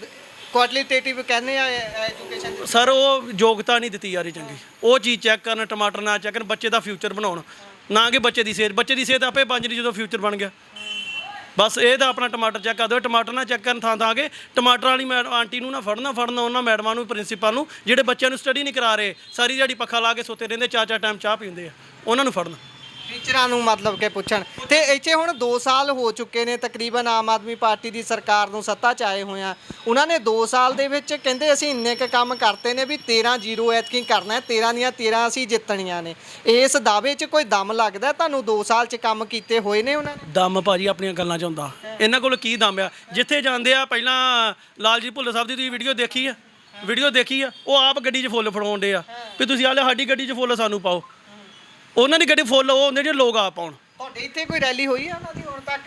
ਕੁਆਲਿਟੇਟਿਵ ਕਹਿੰਦੇ ਆ ਐਜੂਕੇਸ਼ਨ। ਸਰ ਉਹ ਯੋਗਤਾ ਨਹੀਂ ਦਿੱਤੀ ਜਾ ਰਹੀ ਚੰਗੀ, ਉਹ ਚੀਜ਼ ਚੈੱਕ ਕਰਨ, ਟਮਾਟਰ ਨਾ ਚੈੱਕ ਕਰਨ, ਬੱਚੇ ਦਾ ਫਿਊਚਰ ਬਣਾਉਣ, ਨਾ ਕਿ ਬੱਚੇ ਦੀ ਸਿਹਤ ਆਪੇ ਬਣ ਜਾਣੀ ਜਦੋਂ ਫਿਊਚਰ ਬਣ ਗਿਆ। ਬਸ ਇਹ ਤਾਂ ਆਪਣਾ ਟਮਾਟਰ ਚੈੱਕ ਕਰ ਦਿਓ। ਟਮਾਟਰ ਨਾ ਚੈੱਕ ਕਰਨ ਥਾਂ ਕੇ ਟਮਾਟਰ ਵਾਲੀ ਆਂਟੀ ਨੂੰ ਨਾ ਫੜਨਾ ਉਹਨਾਂ ਮੈਡਮਾਂ ਨੂੰ, ਪ੍ਰਿੰਸੀਪਲ ਨੂੰ, ਜਿਹੜੇ ਬੱਚਿਆਂ ਨੂੰ ਸਟੱਡੀ ਨਹੀਂ ਕਰਾ ਰਹੇ, ਸਾਰੀ ਦਿਹਾੜੀ ਪੱਖਾ ਲਾ ਕੇ ਸੁੱਤੇ ਰਹਿੰਦੇ, 4-4 ਟਾਈਮ ਚਾਹ ਪੀਂਦੇ ਆ, ਉਹਨਾਂ ਨੂੰ ਫੜਨਾ। ਟੀਚਰਾਂ ਨੂੰ ਮਤਲਬ ਕਿ ਪੁੱਛਣ। ਤੇ ਇੱਥੇ ਹੁਣ 2 ਸਾਲ ਹੋ ਚੁੱਕੇ ਨੇ ਤਕਰੀਬਨ ਆਮ ਆਦਮੀ ਪਾਰਟੀ ਦੀ ਸਰਕਾਰ ਨੂੰ ਸੱਤਾ 'ਚ ਆਏ ਹੋਏ ਆ। ਉਹਨਾਂ ਨੇ 2 ਸਾਲ ਦੇ ਵਿੱਚ ਕਹਿੰਦੇ ਅਸੀਂ ਇੰਨੇ ਕੁ ਕੰਮ ਕਰਤੇ ਨੇ ਵੀ 13-0 ਐਤਕੀ ਕਰਨਾ, 13 ਦੀਆਂ 13 ਅਸੀਂ ਜਿੱਤਣੀਆਂ ਨੇ। ਇਸ ਦਾਅਵੇ 'ਚ ਕੋਈ ਦਮ ਲੱਗਦਾ ਤੁਹਾਨੂੰ? 2 ਸਾਲ 'ਚ ਕੰਮ ਕੀਤੇ ਹੋਏ ਨੇ ਉਹਨਾਂ ਨੇ? ਦਮ ਭਾਜੀ ਆਪਣੀਆਂ ਗੱਲਾਂ 'ਚ ਹੁੰਦਾ, ਇਹਨਾਂ ਕੋਲ ਕੀ ਦਮ ਆ? ਜਿੱਥੇ ਜਾਂਦੇ ਆ, ਪਹਿਲਾਂ ਲਾਲਜੀਤ ਭੁੱਲਰ ਸਾਹਿਬ ਦੀ ਤੁਸੀਂ ਵੀਡੀਓ ਦੇਖੀ ਆ, ਉਹ ਆਪ ਗੱਡੀ 'ਚ ਫੁੱਲ ਫੜਾਉਂਦੇ ਆ ਵੀ ਤੁਸੀਂ ਆਲੇ ਸਾਡੀ ਗੱਡੀ 'ਚ ਫੁੱਲ ਸਾਨੂੰ ਪਾਓ। ਉਹਨਾਂ ਦੀ ਗੱਡੀ ਫੁੱਲ ਉਹ ਹੁੰਦੇ ਜਿਹੜੇ ਲੋਕ ਆ ਪਾਉਣ। ਤੁਹਾਡੇ ਇੱਥੇ ਕੋਈ ਰੈਲੀ ਹੋਈ ਆ ਉਹਨਾਂ ਦੀ ਹੁਣ ਤੱਕ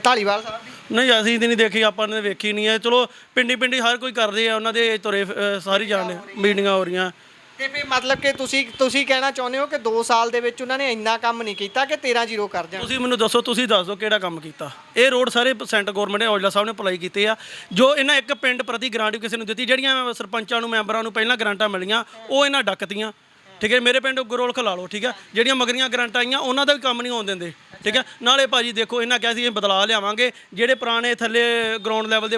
ਧਾਲੀਵਾਲ ਸਾਹਿਬ ਦੀ? ਨਹੀਂ, ਅਸੀਂ ਤਾਂ ਨਹੀਂ ਦੇਖੀ, ਆਪਾਂ ਨੇ ਵੇਖੀ ਨਹੀਂ ਹੈ। ਚਲੋ ਪਿੰਡੀ ਹਰ ਕੋਈ ਕਰਦੇ ਆ, ਉਹਨਾਂ ਦੇ ਤੁਰੇ ਸਾਰੀ ਜਾਣਦੇ, ਮੀਟਿੰਗਾਂ ਹੋ ਰਹੀਆਂ। ਤੇ ਫਿਰ ਮਤਲਬ ਕਿ ਤੁਸੀਂ ਕਹਿਣਾ ਚਾਹੁੰਦੇ ਹੋ ਕਿ 2 ਸਾਲ ਦੇ ਵਿੱਚ ਉਹਨਾਂ ਨੇ ਇੰਨਾ ਕੰਮ ਨਹੀਂ ਕੀਤਾ ਕਿ 13-0 ਕਰ ਜਾਣ? ਤੁਸੀਂ ਮੈਨੂੰ ਦੱਸੋ, ਤੁਸੀਂ ਦੱਸ ਦਿਓ ਕਿਹੜਾ ਕੰਮ ਕੀਤਾ। ਇਹ ਰੋਡ ਸਾਰੇ ਸੈਂਟਰ ਗਵਰਨਮੈਂਟ ਔਜਲਾ ਸਾਹਿਬ ਨੇ ਅਪਲਾਈ ਕੀਤੇ ਆ। ਜੋ ਇਹਨਾਂ ਇੱਕ ਪਿੰਡ ਪ੍ਰਤੀ ਗ੍ਰਾਂਟ ਕਿਸੇ ਨੂੰ ਦਿੱਤੀ, ਜਿਹੜੀਆਂ ਸਰਪੰਚਾਂ ਨੂੰ, ਮੈਂਬਰਾਂ ਨੂੰ ਪਹਿਲਾਂ ਗ੍ਰਾਂਟਾਂ ਮਿਲੀਆਂ, ਉਹ ਇਹਨਾਂ ਡੱਕਤੀਆਂ। ਠੀਕ ਹੈ, ਮੇਰੇ ਪਿੰਡ ਗੁਰੋਲਖ ਲਾ ਲਓ। ਠੀਕ ਹੈ, ਜਿਹੜੀਆਂ ਮਗਰੀਆਂ ਗ੍ਰਾਂਟਾਂ ਆਈਆਂ ਉਹਨਾਂ ਦਾ ਵੀ ਕੰਮ ਨਹੀਂ ਹੋਣ ਦਿੰਦੇ। ਠੀਕ ਹੈ, ਨਾਲੇ ਭਾਜੀ ਦੇਖੋ, ਇਹਨਾਂ ਕਿਹਾ ਸੀ ਇਹ ਬਦਲਾਅ ਲਿਆਵਾਂਗੇ, ਜਿਹੜੇ ਪੁਰਾਣੇ ਥੱਲੇ ਗਰਾਊਂਡ ਲੈਵਲ ਦੇ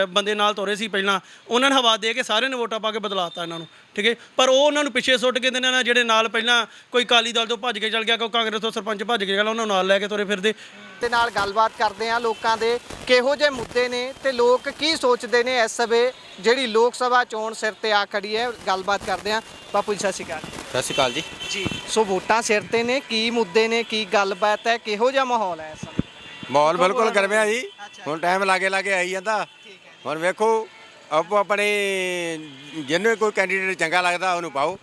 ਬੰਦੇ ਨਾਲ ਤੁਰੇ ਸੀ ਪਹਿਲਾਂ, ਉਹਨਾਂ ਨੇ ਹਵਾ ਦੇ ਕੇ ਸਾਰਿਆਂ ਨੇ ਵੋਟਾਂ ਪਾ ਕੇ ਬਦਲਾਤਾ ਇਹਨਾਂ ਨੂੰ। ਠੀਕ ਹੈ, ਪਰ ਉਹ ਉਹਨਾਂ ਨੂੰ ਪਿੱਛੇ ਸੁੱਟ ਕੇ ਦਿੰਦੇ ਨੇ, ਜਿਹੜੇ ਨਾਲ ਪਹਿਲਾਂ ਕੋਈ ਅਕਾਲੀ ਦਲ ਤੋਂ ਭੱਜ ਕੇ ਚੱਲ ਗਿਆ, ਕੋਈ ਕਾਂਗਰਸ ਤੋਂ ਸਰਪੰਚ ਭੱਜ ਕੇ ਗਿਆ, ਉਹਨਾਂ ਨੂੰ ਨਾਲ ਲੈ ਕੇ ਤੁਰੇ ਫਿਰਦੇ। ਤੇ ਨਾਲ ਗੱਲਬਾਤ ਕਰਦੇ ਆ ਲੋਕਾਂ ਦੇ ਕਿਹੋ ਜਿਹੇ ਮੁੱਦੇ ਨੇ ਤੇ ਲੋਕ ਕੀ ਸੋਚਦੇ ਨੇ ਇਸ ਵੇਲੇ ਜਿਹੜੀ ਲੋਕ ਸਭਾ ਚੋਣ ਸਿਰ ਤੇ ਆ ਖੜੀ ਹੈ। ਗੱਲਬਾਤ ਕਰਦੇ ਆ। ਬਾਪੂ ਜੀ ਸਤਿ ਸ਼੍ਰੀ ਅਕਾਲ। ਸਤਿ ਸ਼੍ਰੀ ਅਕਾਲ ਜੀ। ਸੋ ਵੋਟਾਂ ਸਿਰ ਤੇ ਨੇ, ਕੀ ਮੁੱਦੇ ਨੇ, ਕੀ ਗੱਲਬਾਤ ਹੈ, ਕਿਹੋ ਜਿਹਾ ਮਾਹੌਲ ਹੈ ਇਸ ਸਮੇਂ? ਮਾਹੌਲ ਬਿਲਕੁਲ ਗਰਮਿਆ ਜੀ, ਹੁਣ ਟਾਈਮ ਲਾਗੇ ਆਈ ਜਾਂਦਾ। ਹੁਣ ਵੇਖੋ ਆਪੋ ਆਪਣੇ ਜਿਹਨੂੰ ਕੋਈ ਕੈਂਡੀਡੇਟ ਚੰਗਾ ਲੱਗਦਾ ਉਹਨੂੰ ਪਾਓ।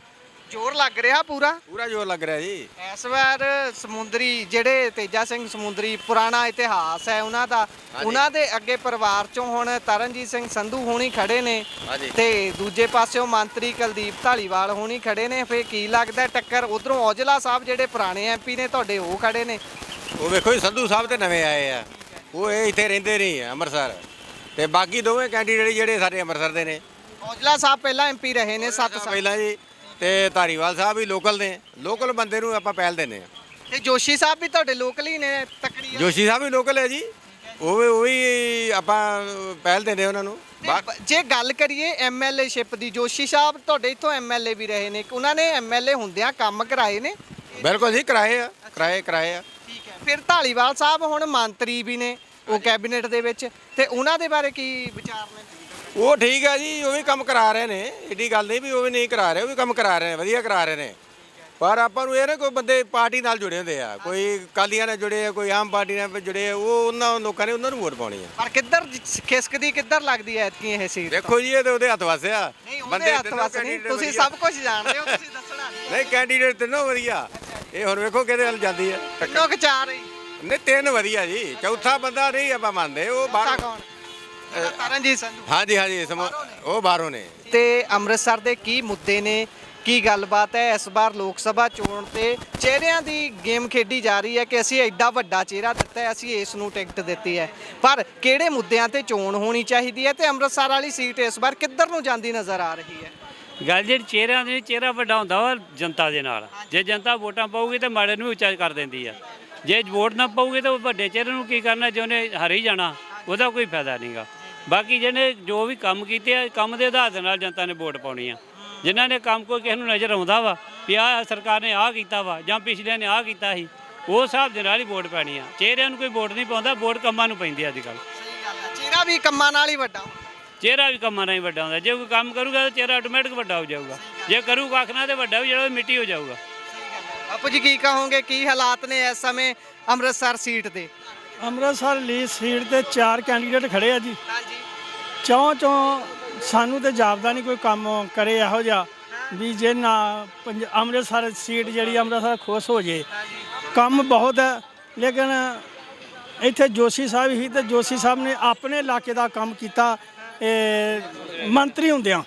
ਜ਼ੋਰ ਲੱਗ ਰਿਹਾ ਪੂਰਾ ਜ਼ੋਰ ਲੱਗ ਰਿਹਾ ਜੀ ਇਸ ਵਾਰ। ਸਮੁੰਦਰੀ ਜਿਹੜੇ ਤੇਜਾ ਸਿੰਘ ਸਮੁੰਦਰੀ, ਪੁਰਾਣਾ ਇਤਿਹਾਸ ਹੈ ਉਹਨਾਂ ਦਾ, ਉਹਨਾਂ ਦੇ ਅੱਗੇ ਪਰਿਵਾਰ ਚੋਂ ਹੁਣ ਤਰਨਜੀਤ ਸਿੰਘ ਸੰਧੂ ਹੋਣੀ ਖੜੇ ਨੇ ਤੇ ਦੂਜੇ ਪਾਸਿਓਂ ਮੰਤਰੀ ਕੁਲਦੀਪ ਧਾਲੀਵਾਲ ਹੋਣੀ ਖੜੇ ਨੇ। ਫੇਰ ਕੀ ਲੱਗਦਾ ਟੱਕਰ? ਉਧਰੋਂ ਔਜਲਾ ਸਾਹਿਬ ਜਿਹੜੇ ਪੁਰਾਣੇ MP ਨੇ ਤੁਹਾਡੇ, ਉਹ ਖੜੇ ਨੇ। ਉਹ ਵੇਖੋ ਜੀ, ਸੰਧੂ ਸਾਹਿਬ ਤੇ ਨਵੇਂ ਆਏ ਆ, ਉਹ ਇਹ ਇੱਥੇ ਰਹਿੰਦੇ ਨਹੀਂ ਆ ਅੰਮ੍ਰਿਤਸਰ, ਤੇ ਬਾਕੀ ਦੋਵੇਂ ਕੈਂਡੀਡੇਟ ਜਿਹੜੇ ਸਾਡੇ ਅੰਮ੍ਰਿਤਸਰ ਦੇ ਨੇ। ਔਜਲਾ ਸਾਹਿਬ ਪਹਿਲਾਂ MP ਰਹੇ ਨੇ 7 ਸਾਲ ਪਹਿਲਾਂ ਜੀ, ਤੇ ਧਾਰੀਵਾਲ ਸਾਹਿਬ ਵੀ ਲੋਕਲ ਨੇ। ਲੋਕਲ ਬੰਦੇ ਨੂੰ ਆਪਾਂ ਪਹਿਲ ਦਿੰਦੇ ਆ। ਤੇ ਜੋਸ਼ੀ ਸਾਹਿਬ ਵੀ ਤੁਹਾਡੇ ਲੋਕਲ ਹੀ ਨੇ ਤਕਰੀਬਨ? ਜੋਸ਼ੀ ਸਾਹਿਬ ਵੀ ਲੋਕਲ ਹੈ ਜੀ, ਉਹ ਵੀ ਆਪਾਂ ਪਹਿਲ ਦਿੰਦੇ ਉਹਨਾਂ ਨੂੰ। ਜੇ ਗੱਲ ਕਰੀਏ MLA-ਸ਼ਿਪ ਦੀ, ਜੋਸ਼ੀ ਸਾਹਿਬ ਤੁਹਾਡੇ ਇੱਥੋਂ MLA ਵੀ ਰਹੇ ਨੇ, ਉਹਨਾਂ ਨੇ MLA ਹੁੰਦਿਆਂ ਕੰਮ ਕਰਾਏ ਨੇ? ਬਿਲਕੁਲ ਜੀ, ਕਰਾਏ ਆ। ਠੀਕ ਹੈ, ਫਿਰ ਧਾਲੀਵਾਲ ਸਾਹਿਬ ਹੁਣ ਮੰਤਰੀ ਵੀ ਨੇ ਉਹ ਕੈਬਨਿਟ ਦੇ ਵਿੱਚ, ਤੇ ਉਹਨਾਂ ਦੇ ਬਾਰੇ ਕੀ ਵਿਚਾਰ ਨੇ? ਉਹ ਠੀਕ ਆ ਜੀ, ਉਹ ਵੀ ਕੰਮ ਕਰਾ ਰਹੇ ਨੇ, ਏਡੀ ਗੱਲ ਨਹੀਂ ਵੀ ਉਹ ਵੀ ਨਹੀਂ ਕਰਾ ਰਹੇ, ਉਹ ਵੀ ਕੰਮ ਕਰਾ ਰਹੇ ਨੇ, ਵਧੀਆ ਕਰਾ ਰਹੇ ਨੇ। ਪਰ ਆਪਾਂ ਨੂੰ ਇਹ ਨਾ, ਕੋਈ ਬੰਦੇ ਪਾਰਟੀ ਨਾਲ ਜੁੜੇ ਹੁੰਦੇ ਆ, ਕੋਈ ਅਕਾਲੀਆਂ ਨਾਲ ਜੁੜੇ ਆ, ਕੋਈ ਆਮ ਪਾਰਟੀ ਨਾਲ ਜੁੜੇ ਆ, ਉਹ ਉਹਨਾਂ ਲੋਕਾਂ ਨੇ ਉਹਨਾਂ ਨੂੰ ਵੋਟ ਪਾਉਣੀ ਆ। ਪਰ ਕਿੱਧਰ ਖਿਸਕਦੀ, ਕਿੱਧਰ ਲੱਗਦੀ ਐ ਐਤਕੀ ਇਹ ਸੀਟ? ਦੇਖੋ ਜੀ, ਇਹ ਤੇ ਉਹਦੇ ਹੱਥ ਵਸੇ ਆ। ਬੰਦੇ ਹੱਥ ਵਸ ਨਹੀਂ, ਤੁਸੀਂ ਸਭ ਕੁਝ ਜਾਣਦੇ ਹੋ, ਤੁਸੀਂ ਦੱਸਣਾ ਨਹੀਂ। ਕੈਂਡੀਡੇਟ ਤਿੰਨੋਂ ਵਧੀਆ, ਇਹ ਹੁਣ ਵੇਖੋ ਕਿਹਦੇ ਵੱਲ ਜਾਂਦੀ ਹੈ। ਕਿੰਨੋਂ ਕੁ ਚਾਰ ਹੀ? ਨਹੀਂ, 3 ਵਧੀਆ ਜੀ, ਚੌਥਾ ਬੰਦਾ ਨਹੀਂ ਆਪਾਂ ਮੰਨਦੇ। ਉਹ ਬਾਹਰ ਕੌਣ? ਤਰਨਜੀਤ ਸੰਧੂ। ਹਾਂਜੀ, ਉਹ ਬਾਹਰੋਂ ਨੇ। ਤੇ ਅੰਮ੍ਰਿਤਸਰ ਦੇ ਕੀ ਮੁੱਦੇ ਨੇ, ਕੀ ਗੱਲਬਾਤ ਹੈ? ਇਸ ਵਾਰ ਲੋਕ ਸਭਾ ਚੋਣ ਤੇ ਚਿਹਰਿਆਂ ਦੀ ਗੇਮ ਖੇਡੀ ਜਾ ਰਹੀ ਹੈ ਕਿ ਅਸੀਂ ਐਡਾ ਵੱਡਾ ਚਿਹਰਾ ਦਿੱਤਾ ਹੈ, ਅਸੀਂ ਇਸ ਨੂੰ ਟਿਕਟ ਦਿੱਤੀ ਹੈ, ਪਰ ਕਿਹੜੇ ਮੁੱਦਿਆਂ ਤੇ ਚੋਣ ਹੋਣੀ ਚਾਹੀਦੀ ਹੈ ਤੇ ਅੰਮ੍ਰਿਤਸਰ ਵਾਲੀ ਸੀਟ ਇਸ ਵਾਰ ਕਿੱਧਰ ਨੂੰ ਜਾਂਦੀ ਨਜ਼ਰ ਆ ਰਹੀ ਹੈ? ਗੱਲ ਜਿਹੜੀ ਚਿਹਰਿਆਂ ਦੀ, ਚਿਹਰਾ ਵੱਡਾ ਹੁੰਦਾ ਵਾ ਜਨਤਾ ਦੇ ਨਾਲ। ਜੇ ਜਨਤਾ ਵੋਟਾਂ ਪਾਊਗੀ ਤਾਂ ਮਾੜੇ ਨੂੰ ਵੀ ਉੱਚਾ ਕਰ ਦਿੰਦੀ ਆ। ਜੇ ਵੋਟ ਨਾ ਪਾਊਗੀ ਤਾਂ ਵੱਡੇ ਚਿਹਰੇ ਨੂੰ ਕੀ ਕਰਨਾ, ਜੇ ਉਹਨੇ ਹਰੀ ਜਾਣਾ, ਉਹਦਾ ਕੋਈ ਫਾਇਦਾ ਨਹੀਂਗਾ। ਬਾਕੀ ਜਿਹਨੇ ਜੋ ਵੀ ਕੰਮ ਕੀਤੇ ਆ, ਕੰਮ ਦੇ ਆਧਾਰ ਦੇ ਨਾਲ ਜਨਤਾ ਨੇ ਵੋਟ ਪਾਉਣੀ ਆ। ਜਿਨ੍ਹਾਂ ਨੇ ਕੰਮ ਕੋਈ ਕਿਸੇ ਨੂੰ ਨਜ਼ਰ ਆਉਂਦਾ ਵਾ ਵੀ ਆਹ ਸਰਕਾਰ ਨੇ ਆਹ ਕੀਤਾ ਵਾ ਜਾਂ ਪਿਛਲਿਆਂ ਨੇ ਆਹ ਕੀਤਾ ਸੀ, ਉਹ ਹਿਸਾਬ ਦੇ ਨਾਲ ਹੀ ਵੋਟ ਪੈਣੀ ਆ। ਚਿਹਰਿਆਂ ਨੂੰ ਕੋਈ ਵੋਟ ਨਹੀਂ ਪਾਉਂਦਾ, ਵੋਟ ਕੰਮਾਂ ਨੂੰ ਪੈਂਦੀ ਅੱਜ ਕੱਲ੍ਹ। ਚਿਹਰਾ ਵੀ ਕੰਮਾਂ ਨਾਲ ਹੀ ਵੱਡਾ ਹੁੰਦਾ। ਚਿਹਰਾ ਵੀ ਕੰਮਾਂ ਨਾਲ ਹੀ ਵੱਡਾ ਹੁੰਦਾ। ਜੇ ਕੋਈ ਕੰਮ ਕਰੂਗਾ ਤਾਂ ਚਿਹਰਾ ਆਟੋਮੈਟਿਕ ਵੱਡਾ ਹੋ ਜਾਊਗਾ, ਜੇ ਕਰੂ ਕੱਖ ਨਾ ਤੇ ਵੱਡਾ ਵੀ ਜਿਹੜਾ ਮਿੱਟੀ ਹੋ ਜਾਊਗਾ। ਬਾਪੂ ਜੀ ਕੀ ਕਹੋਗੇ, ਕੀ ਹਾਲਾਤ ਨੇ ਇਸ ਸਮੇਂ ਅੰਮ੍ਰਿਤਸਰ ਸੀਟ ਦੇ? ਅੰਮ੍ਰਿਤਸਰ ਲਈ ਸੀਟ ਤੇ 4 ਕੈਂਡੀਡੇਟ ਖੜੇ ਆ ਜੀ। ਹਾਂਜੀ ਚੋਂ ਸਾਨੂੰ ਤੇ ਜਾਪਦਾ ਨਹੀਂ ਕੋਈ ਕੰਮ ਕਰੇ ਇਹੋ ਜਿਹਾ ਵੀ ਜੇ ਨਾ ਅੰਮ੍ਰਿਤਸਰ ਸੀਟ ਜਿਹੜੀ ਅੰਮ੍ਰਿਤਸਰ ਖੁਸ਼ ਹੋ ਜੇ। ਕੰਮ ਬਹੁਤ ਹੈ, ਲੇਕਿਨ ਇੱਥੇ ਜੋਸ਼ੀ ਸਾਹਿਬ ਹੀ ਤੇ ਜੋਸ਼ੀ ਸਾਹਿਬ ਨੇ ਆਪਣੇ ਇਲਾਕੇ ਦਾ ਕੰਮ ਕੀਤਾ ਮੰਤਰੀ ਹੁੰਦਿਆਂ।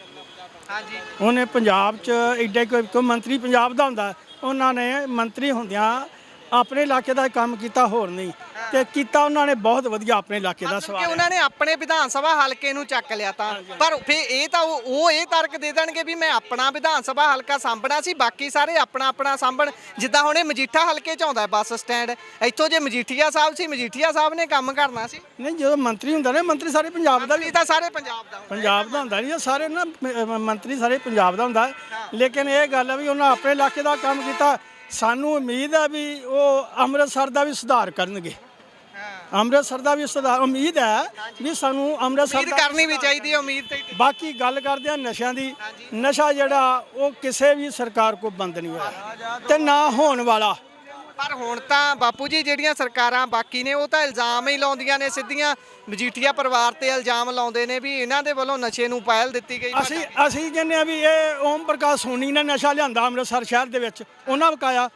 ਹਾਂਜੀ ਉਹਨੇ ਪੰਜਾਬ 'ਚ ਐਡਾ ਕੋਈ ਮੰਤਰੀ ਪੰਜਾਬ ਦਾ ਹੁੰਦਾ, ਉਹਨਾਂ ਨੇ ਮੰਤਰੀ ਹੁੰਦਿਆਂ ਆਪਣੇ ਇਲਾਕੇ ਦਾ ਕੰਮ ਕੀਤਾ, ਹੋਰ ਨਹੀਂ ਤੇ ਕੀਤਾ ਉਹਨਾਂ ਨੇ ਬਹੁਤ ਵਧੀਆ ਆਪਣੇ ਇਲਾਕੇ ਦਾ ਕਿ ਸਵਾਲ। ਉਹਨਾਂ ਨੇ ਆਪਣੇ ਵਿਧਾਨ ਸਭਾ ਹਲਕੇ ਨੂੰ ਚੱਕ ਲਿਆ ਤਾਂ, ਪਰ ਫਿਰ ਇਹ ਤਾਂ ਉਹ ਇਹ ਤਰਕ ਦੇ ਦੇਣਗੇ ਵੀ ਮੈਂ ਆਪਣਾ ਵਿਧਾਨ ਸਭਾ ਹਲਕਾ ਸਾਂਭਣਾ ਸੀ, ਬਾਕੀ ਸਾਰੇ ਆਪਣਾ ਆਪਣਾ ਸਾਂਭਣ। ਜਿੱਦਾਂ ਹੁਣ ਇਹ ਮਜੀਠਾ ਹਲਕੇ 'ਚ ਆਉਂਦਾ ਬੱਸ ਸਟੈਂਡ, ਇੱਥੋਂ ਜੇ ਮਜੀਠੀਆ ਸਾਹਿਬ ਸੀ, ਮਜੀਠੀਆ ਸਾਹਿਬ ਨੇ ਕੰਮ ਕਰਨਾ ਸੀ। ਨਹੀਂ, ਜਦੋਂ ਮੰਤਰੀ ਹੁੰਦਾ ਨਾ, ਮੰਤਰੀ ਸਾਰੇ ਪੰਜਾਬ ਦਾ ਵੀ ਇਹ ਤਾਂ ਸਾਰੇ ਪੰਜਾਬ ਦਾ ਹੁੰਦਾ। ਪੰਜਾਬ ਦਾ ਹੁੰਦਾ ਨਹੀਂ, ਸਾਰੇ ਨਾ ਮੰਤਰੀ ਸਾਰੇ ਪੰਜਾਬ ਦਾ ਹੁੰਦਾ। ਲੇਕਿਨ ਇਹ ਗੱਲ ਹੈ ਵੀ ਉਹਨਾਂ ਆਪਣੇ ਇਲਾਕੇ ਦਾ ਕੰਮ ਕੀਤਾ। ਸਾਨੂੰ ਉਮੀਦ ਹੈ ਵੀ ਉਹ ਅੰਮ੍ਰਿਤਸਰ ਦਾ ਵੀ ਸੁਧਾਰ ਕਰਨਗੇ। ਅੰਮ੍ਰਿਤਸਰ ਦਾ ਵੀ ਸੁਧਾਰ ਉਮੀਦ ਹੈ ਵੀ ਸਾਨੂੰ ਅੰਮ੍ਰਿਤਸਰ ਉਮੀਦ ਕਰਨੀ ਵੀ ਚਾਹੀਦੀ ਹੈ, ਉਮੀਦ ਤੇ। ਬਾਕੀ ਗੱਲ ਕਰਦੇ ਆ ਨਸ਼ਿਆਂ ਦੀ। ਨਸ਼ਾ ਜਿਹੜਾ ਉਹ ਕਿਸੇ ਵੀ ਸਰਕਾਰ ਕੋਲ ਬੰਦ ਨਹੀਂ ਹੋਇਆ ਤੇ ਨਾ ਹੋਣ ਵਾਲਾ। ਪਰ ਹੁਣ ਤਾਂ ਬਾਪੂ ਜੀ ਜਿਹੜੀਆਂ ਸਰਕਾਰਾਂ ਬਾਕੀ ਨੇ ਉਹ ਤਾਂ ਇਲਜ਼ਾਮ ਹੀ ਲਾਉਂਦੀਆਂ ਨੇ, ਸਿੱਧੀਆਂ ਮਜੀਠੀਆ ਪਰਿਵਾਰ ਤੇ ਇਲਜ਼ਾਮ ਲਾਉਂਦੇ ਨੇ ਵੀ ਇਹਨਾਂ ਦੇ ਵੱਲੋਂ ਨਸ਼ੇ ਨੂੰ ਪਹਿਲ ਦਿੱਤੀ ਗਈ। ਅਸੀਂ ਕਹਿੰਦੇ ਆ ਵੀ ਇਹ ਓਮ ਪ੍ਰਕਾਸ਼ ਸੋਨੀ ਨੇ ਨਸ਼ਾ ਲਿਆਂਦਾ ਅੰਮ੍ਰਿਤਸਰ ਸ਼ਹਿਰ ਦੇ ਵਿੱਚ, ਉਹਨਾਂ ਵਕਾਇਆ।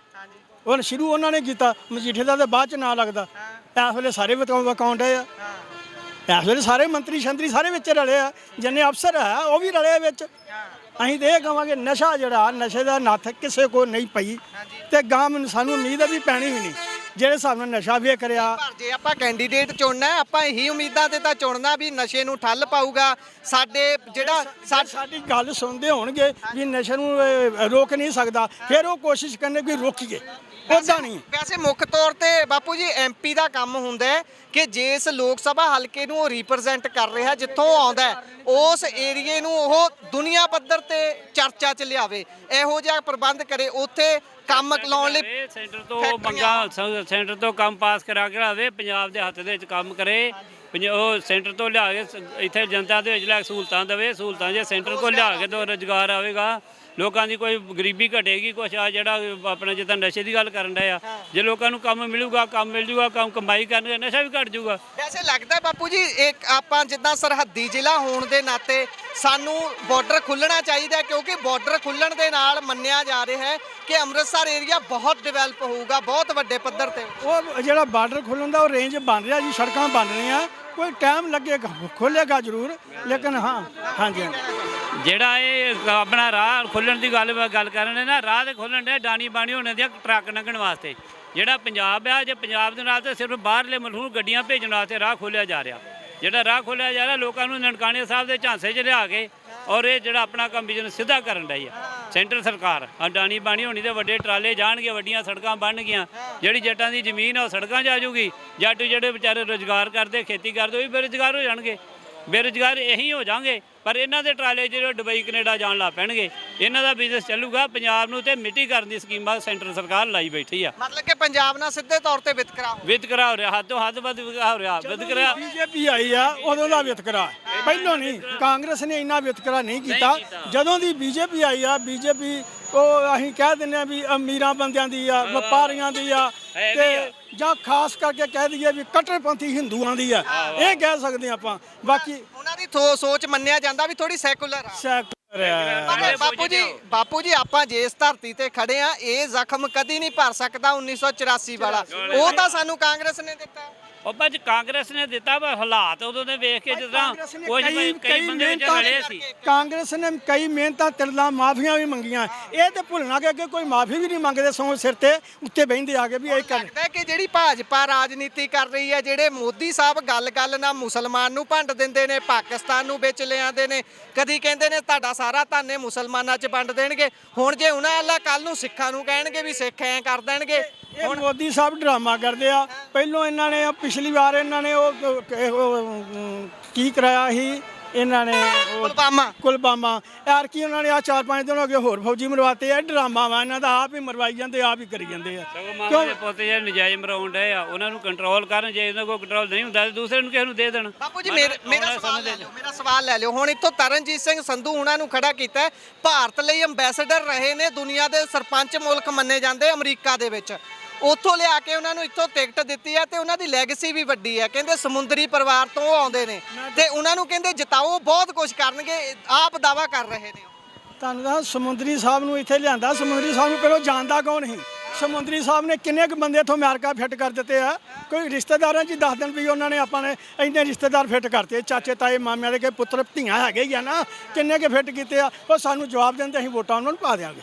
ਉਹ ਸ਼ੁਰੂ ਉਹਨਾਂ ਨੇ ਕੀਤਾ, ਮਜੀਠੇ ਦਾ ਤੇ ਬਾਅਦ ਚ ਨਾਂ ਲੱਗਦਾ। ਇਸ ਵੇਲੇ ਸਾਰੇ ਅਕਾਊਂਟ ਆ, ਇਸ ਵੇਲੇ ਸਾਰੇ ਮੰਤਰੀ ਸ਼ੰਤਰੀ ਸਾਰੇ ਵਿੱਚ ਰਲੇ ਆ, ਜਿੰਨੇ ਅਫਸਰ ਹੈ ਉਹ ਵੀ ਰਲੇ ਵਿੱਚ। ਅਸੀਂ ਤਾਂ ਇਹ ਕਹਾਂਗੇ ਨਸ਼ਾ ਜਿਹੜਾ ਨਸ਼ੇ ਦਾ ਨੱਥ ਕਿਸੇ ਕੋਲ ਨਹੀਂ ਪਈ ਤੇ ਗਾਂ ਸਾਨੂੰ ਉਮੀਦ ਹੈ ਵੀ ਪੈਣੀ ਵੀ ਨਹੀਂ। ਜਿਹੜੇ ਹਿਸਾਬ ਨਾਲ ਨਸ਼ਾ ਵੇਖ ਰਿਹਾ, ਪਰ ਜੇ ਆਪਾਂ ਕੈਂਡੀਡੇਟ ਚੁਣਨਾ ਆਪਾਂ ਇਹੀ ਉਮੀਦਾਂ ਤੇ ਤਾਂ ਚੁਣਨਾ ਵੀ ਨਸ਼ੇ ਨੂੰ ਠੱਲ ਪਾਊਗਾ। ਸਾਡੇ ਜਿਹੜਾ ਸਾਡੀ ਗੱਲ ਸੁਣਦੇ ਹੋਣਗੇ ਵੀ ਨਸ਼ੇ ਨੂੰ ਰੋਕ ਨਹੀਂ ਸਕਦਾ, ਫਿਰ ਉਹ ਕੋਸ਼ਿਸ਼ ਕਰਨੇ ਵੀ ਰੋਕੀਏ, ਉੱਦਾਂ ਨਹੀਂ। ਵੈਸੇ ਮੁੱਖ ਤੌਰ ਤੇ ਬਾਪੂ ਜੀ ਐਮਪੀ ਦਾ ਕੰਮ ਹੁੰਦਾ ਹੈ ਕਿ ਜਿਸ ਲੋਕ ਸਭਾ ਹਲਕੇ ਨੂੰ ਉਹ ਰਿਪਰੈਜ਼ੈਂਟ ਕਰ ਰਿਹਾ, ਜਿੱਥੋਂ ਆਉਂਦਾ ਉਸ ਏਰੀਏ ਨੂੰ ਉਹ ਦੁਨੀਆ ਪੱਧਰ ਤੇ ਚਰਚਾ 'ਚ ਲਿਆਵੇ, ਇਹੋ ਜਿਹਾ ਪ੍ਰਬੰਧ ਕਰੇ, ਉੱਥੇ ਕੰਮ ਲਾਉਣ ਲਈ ਸੈਂਟਰ ਤੋਂ ਮੰਗਾ, ਸੈਂਟਰ ਤੋਂ ਕੰਮ ਪਾਸ ਕਰਾ ਕੇ ਲਾਵੇ, ਪੰਜਾਬ ਦੇ ਹੱਥ ਦੇ ਵਿੱਚ ਕੰਮ ਕਰੇ। ਉਹ ਸੈਂਟਰ ਤੋਂ ਲਿਆ ਕੇ ਇੱਥੇ ਜਨਤਾ ਦੇ ਵਿੱਚ ਲੈ ਸਹੂਲਤਾਂ ਦੇਵੇ। ਸਹੂਲਤਾਂ ਜੇ ਸੈਂਟਰ ਕੋਲ ਲਿਆ ਕੇ ਤਾਂ ਰੁਜ਼ਗਾਰ ਆਵੇਗਾ, ਲੋਕਾਂ ਦੀ ਕੋਈ ਗਰੀਬੀ ਘਟੇਗੀ। ਕੁਛ ਆ ਜਿਹੜਾ ਆਪਣਾ ਜਿੱਦਾਂ ਨਸ਼ੇ ਦੀ ਗੱਲ ਕਰਨ ਡਿਆ, ਜੇ ਲੋਕਾਂ ਨੂੰ ਕੰਮ ਮਿਲੂਗਾ, ਕੰਮ ਮਿਲ ਜੂਗਾ, ਕੰਮ ਕਮਾਈ ਕਰਨਗੇ, ਨਸ਼ਾ ਵੀ ਘਟ ਜੂਗਾ। ਵੈਸੇ ਲੱਗਦਾ ਬਾਪੂ ਜੀ ਇੱਕ ਆਪਾਂ ਜਿੱਦਾਂ ਸਰਹੱਦੀ ਜ਼ਿਲ੍ਹਾ ਹੋਣ ਦੇ ਨਾਤੇ ਸਾਨੂੰ ਬਾਰਡਰ ਖੁੱਲ੍ਹਣਾ ਚਾਹੀਦਾ, ਕਿਉਂਕਿ ਬਾਰਡਰ ਖੁੱਲ੍ਹਣ ਦੇ ਨਾਲ ਮੰਨਿਆ ਜਾ ਰਿਹਾ ਹੈ ਕਿ ਅੰਮ੍ਰਿਤਸਰ ਏਰੀਆ ਬਹੁਤ ਡਿਵੈਲਪ ਹੋਊਗਾ, ਬਹੁਤ ਵੱਡੇ ਪੱਧਰ ਤੇ। ਉਹ ਜਿਹੜਾ ਬਾਰਡਰ ਖੁੱਲ੍ਹਣ ਦਾ ਉਹ ਰੇਂਜ ਬਣ ਰਿਹਾ ਜੀ, ਸੜਕਾਂ ਬਣ ਰਹੀਆਂ, ਕੋਈ ਟਾਈਮ ਲੱਗੇਗਾ, ਖੁੱਲ੍ਹੇਗਾ ਜ਼ਰੂਰ, ਲੇਕਿਨ ਹਾਂਜੀ ਜਿਹੜਾ ਇਹ ਆਪਣਾ ਰਾਹ ਖੁੱਲਣ ਦੀ ਗੱਲ ਕਰਨ ਦੇ ਨਾ, ਰਾਹ ਤੇ ਖੁੱਲਣ ਦੇ ਡਾਣੀ ਬਾਣੀ ਹੋਣੇ ਦੀਆਂ ਟਰੱਕ ਲੰਘਣ ਵਾਸਤੇ। ਜਿਹੜਾ ਪੰਜਾਬ ਆ, ਜੇ ਪੰਜਾਬ ਦੇ ਨਾਲ ਤਾਂ ਸਿਰਫ ਬਾਹਰਲੇ ਮੁਲਕ ਨੂੰ ਗੱਡੀਆਂ ਭੇਜਣ ਵਾਸਤੇ ਰਾਹ ਖੋਲ੍ਹਿਆ ਜਾ ਰਿਹਾ। ਜਿਹੜਾ ਰਾਹ ਖੋਲ੍ਹਿਆ ਜਾ ਰਿਹਾ ਲੋਕਾਂ ਨੂੰ ਨਨਕਾਣੇ ਸਾਹਿਬ ਦੇ ਝਾਂਸੇ 'ਚ ਲਿਆ ਕੇ, ਔਰ ਇਹ ਜਿਹੜਾ ਆਪਣਾ ਕੰਮ ਬਿਜ਼ਨਸ ਸਿੱਧਾ ਕਰਨ ਡਈ ਆ ਸੈਂਟਰ ਸਰਕਾਰ। ਡਾਣੀ ਬਾਣੀ ਹੋਣੀ ਤੇ ਵੱਡੇ ਟਰਾਲੇ ਜਾਣਗੇ, ਵੱਡੀਆਂ ਸੜਕਾਂ ਬਣਨਗੀਆਂ, ਜਿਹੜੀ ਜੱਟਾਂ ਦੀ ਜ਼ਮੀਨ ਆ ਉਹ ਸੜਕਾਂ 'ਚ ਆ ਜਾਊਗੀ। ਜੱਟ ਜਿਹੜੇ ਵਿਚਾਰੇ ਰੁਜ਼ਗਾਰ ਕਰਦੇ, ਖੇਤੀ ਕਰਦੇ, ਉਹ ਵੀ ਬੇਰੁਜ਼ਗਾਰ ਹੋ ਜਾਣਗੇ। ਬੇਰੁਜ਼ਗਾਰ ਇਹੀ ਹੋ ਜਾਣਗੇ, ਪਰ ਇਹਨਾਂ ਦੇ ਟਰਾਲੇ ਜਿਹੜੇ ਦੁਬਈ ਕੈਨੇਡਾ ਜਾਣ ਲੱਗ ਪੈਣਗੇ, ਇਹਨਾਂ ਦਾ ਬਿਜ਼ਨਸ ਚੱਲੂਗਾ। ਪੰਜਾਬ ਨੂੰ ਤੇ ਮਿੱਟੀ ਕਰਨ ਦੀ ਸਕੀਮਾਂ ਸੈਂਟਰ ਸਰਕਾਰ ਲਾਈ ਬੈਠੀ ਆ। ਮਤਲਬ ਕਿ ਪੰਜਾਬ ਨਾਲ ਸਿੱਧੇ ਤੌਰ ਤੇ ਵਿਤਕਰਾ ਹੋ ਰਿਹਾ, ਹੱਦੋਂ ਹੱਦ ਵੱਧ ਹੋ ਰਿਹਾ ਵਿਤਕਰਾ। ਬੀਜੇਪੀ ਆਈ ਆ ਉਦੋਂ ਦਾ ਵਿਤਕਰਾ, ਪਹਿਲੋਂ ਨਹੀਂ। ਕਾਂਗਰਸ ਨੇ ਇੰਨਾ ਵਿਤਕਰਾ ਨਹੀਂ ਕੀਤਾ। ਜਦੋਂ ਦੀ ਬੀਜੇਪੀ ਆਈ ਆ, ਬੀਜੇਪੀ ਉਹ ਅਸੀਂ ਕਹਿ ਦਿੰਦੇ ਆ ਵੀ ਅਮੀਰਾਂ ਬੰਦਿਆਂ ਦੀ ਆ, ਵਪਾਰੀਆਂ ਦੀ ਆ, ਤੇ ਜਾਂ ਖਾਸ ਕਰਕੇ ਕਹਿ ਦਈਏ ਵੀ ਕੱਟੜਪੰਥੀ ਹਿੰਦੂਆਂ ਦੀ ਆ, ਇਹ ਕਹਿ ਸਕਦੇ ਆਪਾਂ। ਬਾਕੀ ਉਹਨਾਂ ਦੀ ਸੋਚ ਮੰਨਿਆ ਜਾਂਦਾ ਵੀ ਥੋੜੀ ਸੈਕੂਲਰ ਆ। ਬਾਪੂ ਜੀ ਆਪਾਂ ਜਿਸ ਧਰਤੀ ਤੇ ਖੜੇ ਆ, ਇਹ ਜ਼ਖਮ ਕਦੀ ਨਹੀਂ ਭਰ ਸਕਦਾ 1984 ਵਾਲਾ, ਉਹ ਤਾਂ ਸਾਨੂੰ ਕਾਂਗਰਸ ਨੇ ਦਿੱਤਾ। ਉਹ ਭਾਜ ਕਾਂਗਰਸ ਨੇ ਦਿੱਤਾ, ਪਰ ਹਾਲਾਤ ਉਦੋਂ ਦੇ ਵੇਖ ਕੇ ਜਿੱਦਾਂ ਕੁਝ ਕਈ ਬੰਦੇ ਵਿੱਚ ਰਲੇ ਸੀ। ਕਾਂਗਰਸ ਨੇ ਕਈ ਮਿਹਨਤਾਂ ਤਿਰਲਾਂ ਮਾਫੀਆਂ ਵੀ ਮੰਗੀਆਂ, ਇਹ ਤੇ ਭੁੱਲਣਾ ਕਿ ਅੱਗੇ ਕੋਈ ਮਾਫੀ ਵੀ ਨਹੀਂ ਮੰਗਦੇ, ਸੌ ਸਿਰ ਤੇ ਉੱਤੇ ਬਹਿੰਦੇ ਆ ਕੇ ਵੀ ਇਹ ਕਰ। ਲੱਗਦਾ ਕਿ ਜਿਹੜੀ ਭਾਜਪਾ ਰਾਜਨੀਤੀ ਕਰ ਰਹੀ ਹੈ, ਜਿਹੜੇ ਮੋਦੀ ਸਾਹਿਬ ਗੱਲ ਨਾਲ ਮੁਸਲਮਾਨ ਨੂੰ ਭੰਡ ਦਿੰਦੇ ਨੇ, ਪਾਕਿਸਤਾਨ ਨੂੰ ਵਿੱਚ ਲਿਆਉਂਦੇ ਨੇ, ਕਦੀ ਕਹਿੰਦੇ ਨੇ ਤੁਹਾਡਾ ਸਾਰਾ ਧਨ ਮੁਸਲਮਾਨਾਂ 'ਚ ਵੰਡ ਦੇਣਗੇ, ਹੁਣ ਜੇ ਉਹਨਾਂ ਵਾਲਾ ਕੱਲ ਨੂੰ ਸਿੱਖਾਂ ਨੂੰ ਕਹਿਣਗੇ ਵੀ ਸਿੱਖ ਐਂ ਕਰ ਦੇਣਗੇ। ਹੁਣ ਮੋਦੀ ਸਾਹਿਬ ਡਰਾਮਾ ਕਰਦੇ ਆ। ਪਹਿਲੋਂ ਇਹਨਾਂ ਨੇ ਪਿਛਲੀ ਵਾਰ ਇਹਨਾਂ ਨੇ ਉਹ ਕੀ ਕਰਾਇਆ ਸੀ, ਇਹਨਾਂ ਨੇ ਪੁਲਵਾਮਾ ਕੁਲਬਾਮਾ ਯਾਰ ਕੀ ਉਹਨਾਂ ਨੇ ਆ 4-5 ਦਿਨ ਹੋ ਗਏ ਹੋਰ ਫੌਜੀ ਮਰਵਾਤੇ ਆ। ਡਰਾਮਾ ਵਾ ਇਹਨਾਂ ਦਾ, ਆਪ ਹੀ ਮਰਵਾਈ ਜਾਂਦੇ, ਆਪ ਹੀ ਕਰੀ ਜਾਂਦੇ ਆ। ਸਗੋਂ ਮਾਮਾ ਦੇ ਪੁੱਤ ਜਿਹੜੇ ਨਜਾਇਜ਼ ਮਰਾਉਣ ਡਏ ਆ ਉਹਨਾਂ ਨੂੰ ਕੰਟਰੋਲ ਕਰਨ, ਜੇ ਇਹਨਾਂ ਕੋਲ ਕੰਟਰੋਲ ਨਹੀਂ ਹੁੰਦਾ ਤੇ ਦੂਸਰੇ ਨੂੰ ਕਿਸੇ ਨੂੰ ਦੇ ਦੇਣ। ਬਾਪੂ ਜੀ ਮੇਰਾ ਸਵਾਲ ਲੈ ਲਿਓ। ਹੁਣ ਇੱਥੋਂ ਤਰਨਜੀਤ ਸਿੰਘ ਸੰਧੂ ਉਹਨਾਂ ਨੂੰ ਖੜਾ ਕੀਤਾ ਹੈ। ਭਾਰਤ ਲਈ ਅੰਬੈਸਡਰ ਰਹੇ ਨੇ, ਦੁਨੀਆ ਦੇ ਸਰਪੰਚ ਮੁਲਕ ਮੰਨੇ ਜਾਂਦੇ ਅਮਰੀਕਾ ਦੇ ਵਿੱਚ। ਉੱਥੋਂ ਲਿਆ ਕੇ ਉਹਨਾਂ ਨੂੰ ਇੱਥੋਂ ਟਿਕਟ ਦਿੱਤੀ ਹੈ ਤੇ ਉਹਨਾਂ ਦੀ ਲੈਗੇਸੀ ਵੀ ਵੱਡੀ ਹੈ। ਕਹਿੰਦੇ ਸਮੁੰਦਰੀ ਪਰਿਵਾਰ ਤੋਂ ਉਹ ਆਉਂਦੇ ਨੇ ਤੇ ਉਹਨਾਂ ਨੂੰ ਕਹਿੰਦੇ ਜਿਤਾਓ, ਬਹੁਤ ਕੁਝ ਕਰਨਗੇ, ਆਪ ਦਾਵਾ ਕਰ ਰਹੇ ਨੇ। ਤੁਹਾਨੂੰ ਦੱਸਾਂ, ਸਮੁੰਦਰੀ ਸਾਹਿਬ ਨੂੰ ਇੱਥੇ ਲਿਆਂਦਾ। ਸਮੁੰਦਰੀ ਸਾਹਿਬ ਨੂੰ ਪਹਿਲਾਂ ਜਾਣਦਾ ਕੌਣ ਸੀ? ਸਮੁੰਦਰੀ ਸਾਹਿਬ ਨੇ ਕਿੰਨੇ ਕੁ ਬੰਦੇ ਇੱਥੋਂ ਅਮਰੀਕਾ ਫਿੱਟ ਕਰ ਦਿੱਤੇ ਆ। ਕੋਈ ਰਿਸ਼ਤੇਦਾਰਾਂ 'ਚ ਦੱਸ ਦਿਨ ਵੀ ਉਹਨਾਂ ਨੇ ਆਪਾਂ ਨੇ ਇੰਨੇ ਰਿਸ਼ਤੇਦਾਰ ਫਿੱਟ ਕਰਤੇ, ਚਾਚੇ ਤਾਏ ਮਾਮਿਆਂ ਦੇ, ਕੇ ਪੁੱਤਰ ਧੀਆਂ ਹੈਗੇ ਹੀ ਆ ਨਾ, ਕਿੰਨੇ ਕੁ ਫਿੱਟ ਕੀਤੇ ਆ। ਉਹ ਸਾਨੂੰ ਜਵਾਬ ਦਿੰਦੇ, ਅਸੀਂ ਵੋਟਾਂ ਉਹਨਾਂ ਨੂੰ ਪਾ ਦਿਆਂਗੇ।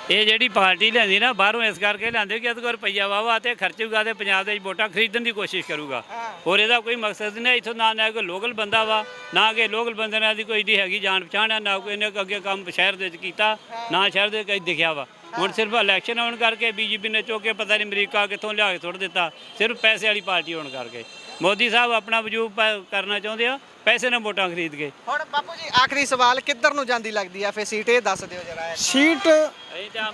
ਇਹ ਜਿਹੜੀ ਪਾਰਟੀ ਲਿਆਂਦੀ ਨਾ ਬਾਹਰੋਂ ਇਸ ਕਰਕੇ ਲਿਆਂਦੇ ਕਿ ਇਹਦੇ ਕੋਲ ਰੁਪਈਆ ਵਾਵਾ ਤੇ ਖਰਚੂਗਾ ਤੇ ਪੰਜਾਬ ਦੇ ਵਿੱਚ ਵੋਟਾਂ ਖਰੀਦਣ ਦੀ ਕੋਸ਼ਿਸ਼ ਕਰੂਗਾ। ਹੋਰ ਇਹਦਾ ਕੋਈ ਮਕਸਦ ਨਹੀਂ। ਇੱਥੋਂ ਨਾ ਕੋਈ ਲੋਕਲ ਬੰਦਾ ਵਾ, ਨਾ ਕਿ ਲੋਕਲ ਬੰਦੇ ਨਾਲ ਦੀ ਕੋਈ ਏਡੀ ਹੈਗੀ ਜਾਣ ਪਛਾਣ ਆ, ਨਾ ਕੋਈ ਇਹਨੇ ਅੱਗੇ ਕੰਮ ਸ਼ਹਿਰ ਦੇ ਵਿੱਚ ਕੀਤਾ, ਨਾ ਸ਼ਹਿਰ ਦੇ ਕਈ ਦਿਖਿਆ ਵਾ। ਹੁਣ ਸਿਰਫ ਇਲੈਕਸ਼ਨ ਆਉਣ ਕਰਕੇ ਬੀਜੇਪੀ ਨੇ ਚੁੱਕ ਕੇ ਪਤਾ ਨਹੀਂ ਅਮਰੀਕਾ ਕਿੱਥੋਂ ਲਿਆ ਕੇ ਸੁੱਟ ਦਿੱਤਾ, ਸਿਰਫ ਪੈਸੇ ਵਾਲੀ ਪਾਰਟੀ ਹੋਣ ਕਰਕੇ। ਮੋਦੀ ਸਾਹਿਬ ਆਪਣਾ ਵਜੂਦ ਕਰਨਾ ਚਾਹੁੰਦੇ ਆ, ਪੈਸੇ ਨਾਲ ਵੋਟਾਂ ਖਰੀਦ ਕੇ। ਹੁਣ ਬਾਪੂ ਜੀ ਆਖਰੀ ਸਵਾਲ, ਕਿੱਧਰ ਨੂੰ ਜਾਂਦੀ ਲੱਗਦੀ ਆ ਫਿਰ ਸੀਟ? ਇਹ ਦੱਸ ਦਿਓ ਜਰਾ। ਸੀਟ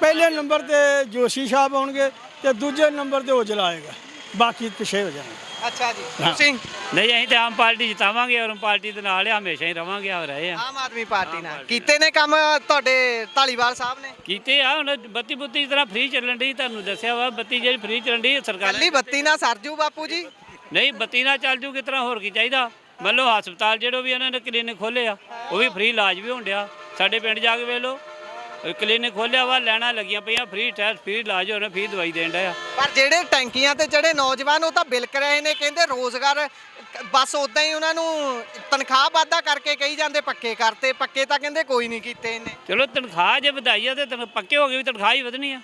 ਪਹਿਲੇ ਨੰਬਰ ਤੇ ਜੋਸ਼ੀ ਸਾਹਿਬ ਆਉਣਗੇ ਤੇ ਦੂਜੇ ਨੰਬਰ ਤੇ ਔਜਲਾ ਆਏਗਾ, ਬਾਕੀ ਪਿੱਛੇ ਹੋ ਜਾਣਗੇ। ਅੱਛਾ ਜੀ, ਤੁਸੀਂ? ਨਹੀਂ, ਅਸੀਂ ਤਾਂ ਆਮ ਪਾਰਟੀ ਜਿਤਾਵਾਂਗੇ ਔਰ ਪਾਰਟੀ ਦੇ ਨਾਲ ਹਮੇਸ਼ਾ ਹੀ ਰਵਾਂਗੇ, ਆ ਰਹੇ ਆ। ਆਮ ਆਦਮੀ ਪਾਰਟੀ ਨਾਲ ਕੀਤੇ ਨੇ ਕੰਮ ਤੁਹਾਡੇ ਢਾਲੀਵਾਲ ਸਾਹਿਬ ਨੇ? ਕੀਤੇ ਆ। ਹੁਣ ਬੱਤੀ ਬੁੱਤੀ ਇਸ ਤਰ੍ਹਾਂ ਫ੍ਰੀ ਚੱਲਣ ਦੀ, ਤੁਹਾਨੂੰ ਦੱਸਿਆ ਵਾ, ਬੱਤੀ ਜਿਹੜੀ ਫ੍ਰੀ ਚੱਲਣ ਦੀ ਸਰਕਾਰ ਕੱਲੀ ਬੱਤੀ ਨਾਲ ਸਰਜੂ ਬਾਪੂ ਜੀ? ਨਹੀਂ, ਬੱਤੀ ਨਾਲ ਚੱਲ ਜੂ ਕਿਸ ਤਰ੍ਹਾਂ, ਹੋਰ ਕੀ ਚਾਹੀਦਾ। ਮੰਨ ਲਓ ਹਸਪਤਾਲ ਜਿਹੜੇ ਵੀ ਇਹਨਾਂ ਨੇ ਕਲੀਨਿਕ ਖੋਲ੍ਹੇ ਆ, ਉਹ ਵੀ ਫ੍ਰੀ ਇਲਾਜ ਵੀ ਹੋਣ ਡਿਆ। ਸਾਡੇ ਪਿੰਡ ਜਾ ਕੇ ਵੇਖ ਲਓ, ਕਲੀਨਿਕ ਖੋਲ੍ਹਿਆ ਵਾ, ਲੈਣਾ ਲੱਗੀਆਂ ਪਈਆਂ, ਫ੍ਰੀ ਟੈਸਟ, ਫ੍ਰੀ ਇਲਾਜ ਹੋ ਰਿਹਾ, ਫ੍ਰੀ ਦਵਾਈ ਦੇਣ ਡਿਆ। ਪਰ ਜਿਹੜੇ ਟੈਂਕੀਆਂ ਤੇ ਜਿਹੜੇ ਨੌਜਵਾਨ, ਉਹ ਤਾਂ ਬਿਲਕ ਰਹੇ ਨੇ, ਕਹਿੰਦੇ ਰੋਜ਼ਗਾਰ ਬਸ ਉਦਾਂ ਹੀ ਉਹਨਾਂ ਨੂੰ ਤਨਖਾਹ ਵਾਧਾ ਕਰਕੇ ਕਹੀ ਜਾਂਦੇ ਪੱਕੇ ਕਰਤੇ। ਪੱਕੇ ਤਾਂ ਕਹਿੰਦੇ ਕੋਈ ਨਹੀਂ ਕੀਤੇ ਇਹਨੇ। ਚਲੋ ਤਨਖਾਹ ਜੇ ਵਧਾਈ ਆ ਤੇ ਪੱਕੇ ਹੋ ਗਏ ਵੀ ਤਨਖਾਹ ਹੀ ਵਧਣੀ ਆ।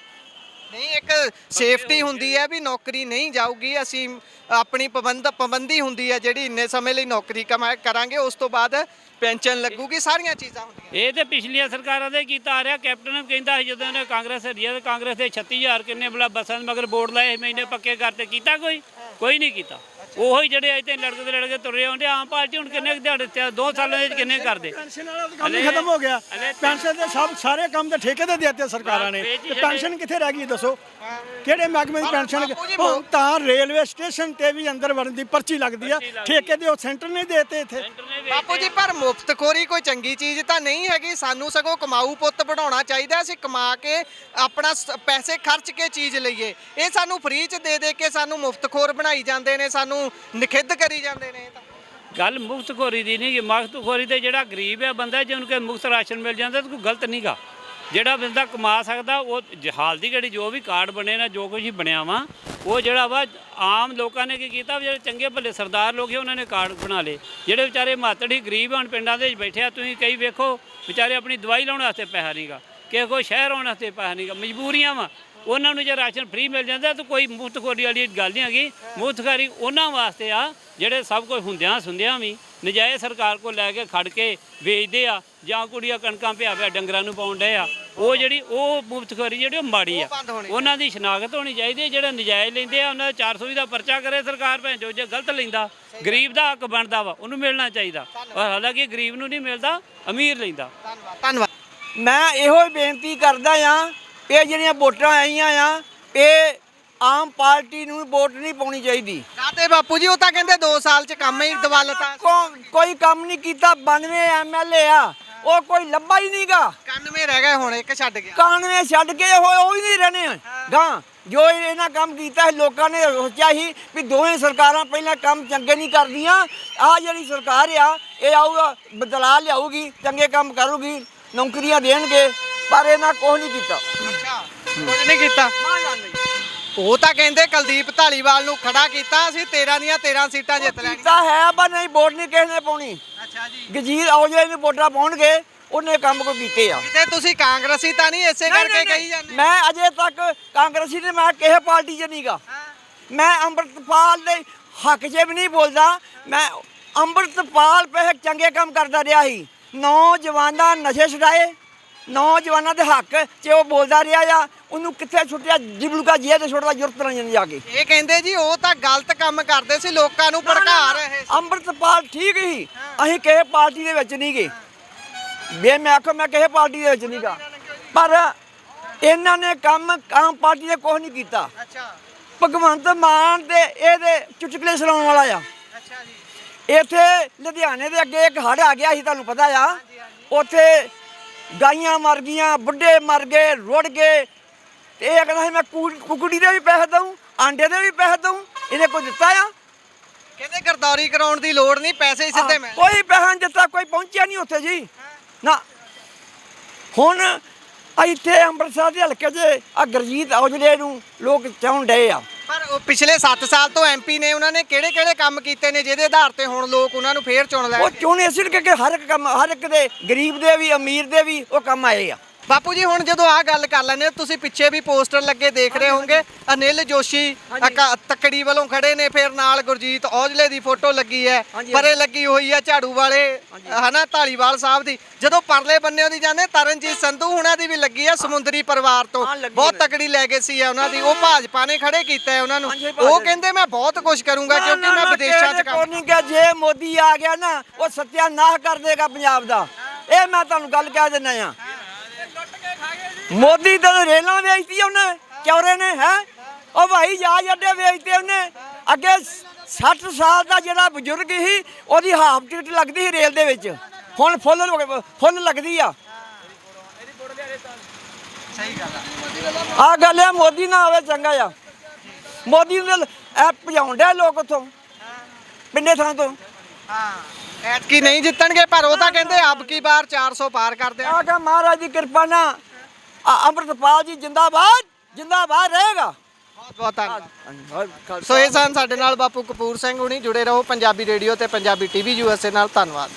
ਨਹੀਂ, ਇੱਕ ਸੇਫਟੀ ਹੁੰਦੀ ਹੈ ਵੀ ਨੌਕਰੀ ਨਹੀਂ ਜਾਊਗੀ, ਅਸੀਂ ਆਪਣੀ ਪਾਬੰਦੀ ਹੁੰਦੀ ਹੈ ਜਿਹੜੀ ਇੰਨੇ ਸਮੇਂ ਲਈ ਨੌਕਰੀ ਕਰਾਂਗੇ, ਉਸ ਤੋਂ ਬਾਅਦ ਪੈਨਸ਼ਨ ਲੱਗੂਗੀ, ਸਾਰੀਆਂ ਚੀਜ਼ਾਂ ਹੁੰਦੀਆਂ। ਇਹ ਤੇ ਪਿਛਲੀਆਂ ਸਰਕਾਰਾਂ ਦੇ ਕੀਤਾ ਆ ਰਿਹਾ। ਕੈਪਟਨ ਕਹਿੰਦਾ ਸੀ ਜਦੋਂ ਇਹਨੇ ਕਾਂਗਰਸ ਹਰੀ ਤੇ ਕਾਂਗਰਸ ਦੇ 36000 ਕਿੰਨੇ ਬਲਾ ਬੱਸਾਂ ਦੇ ਮਗਰ ਬੋਰਡ ਲਾਏ, ਮਹੀਨੇ ਪੱਕੇ ਕਰਤੇ, ਕੀਤਾ ਕੋਈ ਨਹੀਂ ਕੀਤਾ। ਉਹੀ ਜਿਹੜੇ ਅਜੇ ਤੇ ਲੜਕੇ ਤੁਰੇ ਆਉਂਦੇ। ਆਮ ਪਾਰਟੀ ਹੁਣ ਕਿੰਨੇ ਦਿਹਾੜੇ 2 ਸਾਲਾਂ ਦੇ ਕਿੰਨੇ ਕਰਦੇ? ਪੈਨਸ਼ਨ ਵਾਲਾ ਕੰਮ ਹੀ ਖਤਮ ਹੋ ਗਿਆ। ਪੈਨਸ਼ਨ ਦੇ ਸਾਰੇ ਕੰਮ ਤੇ ਠੇਕੇ ਤੇ ਦਿੱਤੇ ਸਰਕਾਰਾਂ ਨੇ, ਤੇ ਪੈਨਸ਼ਨ ਕਿੱਥੇ ਰਹਿ ਗਈ ਦੱਸੋ? ਕਿਹੜੇ ਮਹਿਕਮੇ ਦੀ ਪੈਨਸ਼ਨ? ਹੁਣ ਤਾਂ ਰੇਲਵੇ ਸਟੇਸ਼ਨ ਤੇ ਵੀ ਅੰਦਰ ਵੜਨ ਦੀ ਪਰਚੀ ਲੱਗਦੀ ਆ, ਠੇਕੇ ਦੇ ਉਹ ਸੈਂਟਰ ਨੇ ਦੇਤੇ ਇੱਥੇ। ਬਾਪੂ ਜੀ, ਪਰ ਮੁਫਤਖੋਰੀ ਕੋਈ ਚੰਗੀ ਚੀਜ਼ ਤਾਂ ਨਹੀਂ ਹੈਗੀ। ਸਾਨੂੰ ਸਗੋਂ ਕਮਾਊ ਪੁੱਤ ਬਣਾਉਣਾ ਚਾਹੀਦਾ। ਅਸੀਂ ਕਮਾ ਕੇ ਆਪਣਾ ਪੈਸੇ ਖਰਚ ਕੇ ਚੀਜ਼ ਲਈਏ। ਇਹ ਸਾਨੂੰ ਫ੍ਰੀ 'ਚ ਦੇ ਕੇ ਸਾਨੂੰ ਮੁਫਤਖੋਰ ਬਣਾਈ ਜਾਂਦੇ ਨੇ, ਸਾਨੂੰ ਨਿਖਿੱਧ ਕਰੀ ਜਾਂਦੇ ਨੇ। ਗੱਲ ਮੁਫਤਖੋਰੀ ਦੀ ਨਹੀਂ, ਮੁਫਤਖੋਰੀ ਤੇ ਜਿਹੜਾ ਗਰੀਬ ਹੈ ਬੰਦਾ, ਜੇ ਉਹਨੂੰ ਕੋਈ ਮੁਫਤ ਰਾਸ਼ਨ ਮਿਲ ਜਾਂਦਾ ਤਾਂ ਕੋਈ ਗਲਤ ਨਹੀਂਗਾ। ਜਿਹੜਾ ਬੰਦਾ ਕਮਾ ਸਕਦਾ, ਉਹ ਹਾਲ ਦੀ ਘੜੀ ਜੋ ਵੀ ਕਾਰਡ ਬਣੇ ਨਾ, ਜੋ ਕੁਝ ਹੀ ਬਣਿਆ ਵਾ, ਉਹ ਜਿਹੜਾ ਵਾ ਆਮ ਲੋਕਾਂ ਨੇ ਕੀ ਕੀਤਾ, ਜਿਹੜੇ ਚੰਗੇ ਭਲੇ ਸਰਦਾਰ ਲੋਕ ਸੀ ਉਹਨਾਂ ਨੇ ਕਾਰਡ ਬਣਾ ਲਏ। ਜਿਹੜੇ ਵਿਚਾਰੇ ਮਾਤੜੀ ਗਰੀਬ ਹਨ ਪਿੰਡਾਂ ਦੇ ਵਿੱਚ ਬੈਠੇ ਆ, ਤੁਸੀਂ ਕਈ ਵੇਖੋ ਵਿਚਾਰੇ ਆਪਣੀ ਦਵਾਈ ਲਾਉਣ ਵਾਸਤੇ ਪੈਸਾ ਨਹੀਂਗਾ, ਕਿਸੇ ਕੋਲ ਸ਼ਹਿਰ ਆਉਣ ਵਾਸਤੇ ਪੈਸਾ ਨਹੀਂਗਾ, ਮਜਬੂਰੀਆਂ ਵਾ। ਉਹਨਾਂ ਨੂੰ ਜੇ ਰਾਸ਼ਨ ਫ੍ਰੀ ਮਿਲ ਜਾਂਦਾ ਤਾਂ ਕੋਈ ਮੁਫਤਖੋਰੀ ਵਾਲੀ ਗੱਲ ਨਹੀਂ ਹੈਗੀ। ਮੁਫਤਖੋਰੀ ਉਹਨਾਂ ਵਾਸਤੇ ਆ ਜਿਹੜੇ ਸਭ ਕੁਝ ਹੁੰਦਿਆਂ ਸੁਣਦਿਆਂ ਵੀ ਨਜਾਇਜ਼ ਸਰਕਾਰ ਕੋਲ ਲੈ ਕੇ ਖੜ ਕੇ ਵੇਚਦੇ ਆ, ਜਾਂ ਕੁੜੀਆਂ ਕਣਕਾਂ ਪਿਆ ਡੰਗਰਾਂ ਨੂੰ ਪਾਉਣ ਡਏ ਆ। ਉਹ ਜਿਹੜੀ ਉਹ ਮੁਫਤਖੋਰੀ ਜਿਹੜੀ ਉਹ ਮਾੜੀ ਆ। ਉਹਨਾਂ ਦੀ ਸ਼ਨਾਖਤ ਹੋਣੀ ਚਾਹੀਦੀ। ਜਿਹੜਾ ਨਜਾਇਜ਼ ਲੈਂਦੇ ਆ ਉਹਨਾਂ ਦਾ 400 ਦਾ ਪਰਚਾ ਕਰੇ ਸਰਕਾਰ, ਭੈਣ ਜੋ ਜੇ ਗਲਤ ਲੈਂਦਾ, ਗਰੀਬ ਦਾ ਹੱਕ ਬਣਦਾ ਵਾ, ਉਹਨੂੰ ਮਿਲਣਾ ਚਾਹੀਦਾ। ਪਰ ਹਾਲਾਂਕਿ ਗਰੀਬ ਨੂੰ ਨਹੀਂ ਮਿਲਦਾ, ਅਮੀਰ ਲੈਂਦਾ। ਧੰਨਵਾਦ। ਮੈਂ ਇਹੋ ਹੀ ਬੇਨਤੀ ਕਰਦਾ ਆ, ਇਹ ਜਿਹੜੀਆਂ ਵੋਟਾਂ ਆਈਆਂ ਆ, ਇਹ ਆਮ ਪਾਰਟੀ ਨੂੰ ਵੋਟ ਨਹੀਂ ਪਾਉਣੀ ਚਾਹੀਦੀ। ਕਾਤੇ ਬਾਪੂ ਜੀ? ਉਹ ਤਾਂ ਕਹਿੰਦੇ 2 ਸਾਲ 'ਚ ਕੰਮ ਹੀ ਦਵਾਲਤਾ। ਕੋਈ ਕੰਮ ਨਹੀਂ ਕੀਤਾ। 92 ਐਮਐਲਏ ਆ, ਉਹ ਕੋਈ ਲੱਭਾ ਹੀ ਨਹੀਂਗਾ। 91 ਰਹਿ ਗਏ, ਹੁਣ ਇੱਕ ਛੱਡ ਗਿਆ। 91 ਛੱਡ ਕੇ ਉਹ ਹੀ ਨਹੀਂ ਰਹਿਣੇ ਗਾਂ। ਜੋ ਇਹਨਾਂ ਕੰਮ ਕੀਤਾ ਹੈ, ਲੋਕਾਂ ਨੇ ਸੋਚਿਆ ਸੀ ਵੀ ਦੋਵੇਂ ਸਰਕਾਰਾਂ ਪਹਿਲਾਂ ਕੰਮ ਚੰਗੇ ਨਹੀਂ ਕਰਦੀਆਂ, ਆਹ ਜਿਹੜੀ ਸਰਕਾਰ ਆ ਇਹ ਆਊਗਾ ਬਦਲਾ ਲਿਆਊਗੀ, ਚੰਗੇ ਕੰਮ ਕਰੂਗੀ, ਨੌਕਰੀਆਂ ਦੇਣਗੇ, ਪਰ ਇਹਨਾਂ ਕੁਛ ਨਹੀਂ ਕੀਤਾ। ਅੱਛਾ, ਕੁਝ ਨਹੀਂ ਕੀਤਾ। ਉਹ ਤਾਂ ਕਹਿੰਦੇ ਕੁਲਦੀਪ ਢਾਲੀਵਾਲ ਨੂੰ ਖੜਾ ਕੀਤਾ, ਅਸੀਂ 13 ਦੀਆਂ 13 ਸੀਟਾਂ ਜਿੱਤ ਲੈਣੀਆਂ। ਕੀਤਾ ਹੈ ਪਰ ਨਹੀਂ, ਵੋਟ ਨਹੀਂ ਕਿਸੇ ਨੇ ਪਾਉਣੀ। ਅੱਛਾ ਜੀ, ਗਜੀਰ ਔਜਲੇ ਨੂੰ ਵੋਟਾਂ ਪਾਉਣਗੇ, ਉਹਨੇ ਕੰਮ ਕੋ ਕੀਤੇ ਆ। ਤੇ ਤੁਸੀਂ ਕਾਂਗਰਸੀ ਤਾਂ ਨਹੀਂ ਇਸੇ ਕਰਕੇ ਕਹੀ ਜਾਂਦੇ? ਮੈਂ ਅਜੇ ਤੱਕ ਕਾਂਗਰਸੀ ਨੇ, ਮੈਂ ਕਿਸੇ ਪਾਰਟੀ 'ਚ ਨਹੀਂਗਾ। ਮੈਂ ਅੰਮ੍ਰਿਤਪਾਲ ਦੇ ਹੱਕ 'ਚ ਵੀ ਨਹੀਂ ਬੋਲਦਾ। ਮੈਂ ਅੰਮ੍ਰਿਤਪਾਲ ਪਹਿਲੇ ਚੰਗੇ ਕੰਮ ਕਰਦਾ ਰਿਹਾ ਸੀ, ਨੌਜਵਾਨਾਂ ਨਸ਼ੇ ਛੁਡਾਏ, ਨੌਜਵਾਨਾਂ ਦੇ ਹੱਕ 'ਚ ਉਹ ਬੋਲਦਾ ਰਿਹਾ ਆ। ਉਹਨੂੰ ਕਿੱਥੇ ਛੁੱਟਿਆ ਜਿਬਲੂਕਾ ਜੇਲ੍ਹ ਤੇ ਛੁੱਟਦਾ ਜ਼ਰੂਰਤ ਨਹੀਂ ਜਾ ਕੇ। ਇਹ ਕਹਿੰਦੇ ਜੀ ਉਹ ਤਾਂ ਗਲਤ ਕੰਮ ਕਰਦੇ ਸੀ, ਲੋਕਾਂ ਨੂੰ ਭੜਕਾ ਰਹੇ ਸੀ। ਅੰਮ੍ਰਿਤਪਾਲ ਠੀਕ ਹੀ, ਅਸੀਂ ਕਿਸੇ ਪਾਰਟੀ ਦੇ ਵਿੱਚ ਨਹੀਂ ਗਏ, ਮੈਂ ਆਖੋ ਮੈਂ ਕਿਸੇ ਪਾਰਟੀ ਦੇ ਵਿੱਚ ਨਹੀਂ ਗਾ, ਪਰ ਇਹਨਾਂ ਨੇ ਕੰਮ ਆਮ ਪਾਰਟੀ ਦੇ ਕੁਛ ਨਹੀਂ ਕੀਤਾ। ਅੱਛਾ ਭਗਵੰਤ ਮਾਨ ਤੇ ਇਹਦੇ ਚੁਟਕਲੇ ਸੁਣਾਉਣ ਵਾਲਾ ਆ। ਅੱਛਾ ਜੀ। ਇੱਥੇ ਲੁਧਿਆਣੇ ਦੇ ਅੱਗੇ ਇੱਕ ਹੜ੍ਹ ਆ ਗਿਆ ਸੀ, ਤੁਹਾਨੂੰ ਪਤਾ ਆ, ਉੱਥੇ ਗਾਈਆਂ ਮਰ ਗਈਆਂ, ਬੁੱਢੇ ਮਰ ਗਏ, ਰੁੜ ਗਏ, ਤੇ ਇਹ ਕਹਿੰਦਾ ਸੀ ਮੈਂ ਕੁਕੜੀ ਦੇ ਵੀ ਪੈਸੇ ਦਊਂ, ਆਂਡੇ ਦੇ ਵੀ ਪੈਸੇ ਦਊਂ, ਇਹਨੇ ਕੋਈ ਦਿੱਤਾ ਆ? ਕਹਿੰਦੇ ਗਰਦੌਰੀ ਕਰਾਉਣ ਦੀ ਲੋੜ ਨਹੀਂ, ਪੈਸੇ ਹੀ ਸਿੱਧੇ ਮਿਲ। ਕੋਈ ਪੈਸਾ ਨਹੀਂ ਦਿੱਤਾ, ਕੋਈ ਪਹੁੰਚਿਆ ਨਹੀਂ ਉੱਥੇ ਜੀ ਨਾ। ਹੁਣ ਇੱਥੇ ਅੰਮ੍ਰਿਤਸਰ ਦੇ ਹਲਕੇ 'ਚ ਆ ਗੁਰਜੀਤ ਔਜਲੇ ਨੂੰ ਲੋਕ ਚਾਹੁਣ ਡਏ ਆ। ਪਰ ਉਹ ਪਿਛਲੇ 7 ਸਾਲ ਤੋਂ ਐਮਪੀ ਨੇ, ਉਹਨਾਂ ਨੇ ਕਿਹੜੇ ਕੰਮ ਕੀਤੇ ਨੇ ਜਿਹਦੇ ਆਧਾਰ ਤੇ ਹੁਣ ਲੋਕ ਉਹਨਾਂ ਨੂੰ ਫੇਰ ਚੁਣ ਲੈਣ? ਉਹ ਚੋਣੇ ਅਸੀਂ ਕਿ ਹਰ ਇੱਕ ਕੰਮ, ਹਰ ਇੱਕ ਦੇ, ਗਰੀਬ ਦੇ ਵੀ ਅਮੀਰ ਦੇ ਵੀ ਉਹ ਕੰਮ ਆਏ ਆ। ਬਾਪੂ ਜੀ ਹੁਣ ਜਦੋਂ ਆਹ ਗੱਲ ਕਰ ਲੈਂਦੇ, ਤੁਸੀਂ ਪਿੱਛੇ ਵੀ ਪੋਸਟਰ ਲੱਗੇ ਦੇਖ ਰਹੇ ਹੋਵੋਗੇ, ਅਨਿਲ ਜੋਸ਼ੀ ਤੱਕੜੀ ਵੱਲੋਂ ਖੜੇ ਨੇ, ਫਿਰ ਨਾਲ ਗੁਰਜੀਤ ਔਜਲੇ ਦੀ ਫੋਟੋ ਲੱਗੀ ਹੈ, ਪਰੇ ਲੱਗੀ ਹੋਈ ਹੈ ਝਾੜੂ ਵਾਲੇ ਹਨਾ ਢਾਲੀਵਾਲ ਸਾਹਿਬ ਦੀ। ਜਦੋਂ ਪਰਲੇ ਬੰਨੇ ਦੀ ਜਾਂਦੇ ਤਰਨਜੀਤ ਸੰਧੂ ਹੁਣਾਂ ਦੀ ਵੀ ਲੱਗੀ ਹੈ, ਸਮੁੰਦਰੀ ਪਰਿਵਾਰ ਤੋਂ ਬਹੁਤ ਤਕੜੀ ਲੈਗੇਸੀ ਹੈ ਉਹਨਾਂ ਦੀ, ਉਹ ਭਾਜਪਾ ਨੇ ਖੜੇ ਕੀਤਾ ਹੈ ਉਹਨਾਂ ਨੂੰ। ਉਹ ਕਹਿੰਦੇ ਮੈਂ ਬਹੁਤ ਕੁਝ ਕਰੂੰਗਾ ਕਿਉਂਕਿ ਮੈਂ ਵਿਦੇਸ਼ਾਂ 'ਚ ਕੰਮ ਨਹੀਂ ਕਿ ਜੇ ਮੋਦੀ ਆ ਗਿਆ ਨਾ ਉਹ ਸੱਤਿਆਨਾਸ਼ ਕਰ ਦੇਗਾ ਪੰਜਾਬ ਦਾ, ਇਹ ਮੈਂ ਤੁਹਾਨੂੰ ਗੱਲ ਕਹਿ ਦਿੰਦਾ ਆ। ਮੋਦੀ ਤਾਂ ਰੇਲਾਂ ਵੇਚਤੀ ਉਹਨੇ, ਚੌਰੇ ਨੇ, ਹੈ ਉਹ ਭਾਈ ਜਹਾਜ਼ ਅੱਡੇ ਵੇਚਤੇ ਉਹਨੇ। ਅੱਗੇ 60 ਸਾਲ ਦਾ ਜਿਹੜਾ ਬਜ਼ੁਰਗ ਸੀ ਉਹਦੀ ਹਾਫ ਟਿਕਟ ਲੱਗਦੀ ਸੀ ਰੇਲ ਦੇ ਵਿੱਚ, ਹੁਣ ਫੁੱਲ ਲੱਗਦੀ ਆ। ਸਹੀ ਗੱਲ ਆ ਗੱਲ ਆ, ਮੋਦੀ ਨਾ ਆਵੇ ਚੰਗਾ ਆ। ਮੋਦੀ ਨੂੰ ਇਹ ਭਜਾਉਣ ਡਿਆ ਲੋਕ ਉੱਥੋਂ ਪਿੰਡੇ ਥਾਂ ਤੋਂ। ਹਾਂ ਐਤਕੀ ਨਹੀਂ ਜਿੱਤਣਗੇ, ਪਰ ਉਹ ਤਾਂ ਕਹਿੰਦੇ ਅਬ ਕੀ ਬਾਰ 400 ਪਾਰ ਕਰਦੇ ਆ। ਆ ਕਾ ਮਹਾਰਾਜ ਦੀ ਕਿਰਪਾ ਨਾਲ ਅੰਮ੍ਰਿਤਪਾਲ ਜੀ ਜਿੰਦਾਬਾਦ, ਜਿੰਦਾਬਾਦ ਰਹੇਗਾ। ਬਹੁਤ ਬਹੁਤ ਧੰਨਵਾਦ। ਸੋ ਇਹ ਸਨ ਸਾਡੇ ਨਾਲ ਬਾਪੂ ਕਪੂਰ ਸਿੰਘ ਹੁਣੀ। ਜੁੜੇ ਰਹੋ ਪੰਜਾਬੀ ਰੇਡੀਓ ਤੇ ਪੰਜਾਬੀ ਟੀਵੀ USA ਨਾਲ। ਧੰਨਵਾਦ।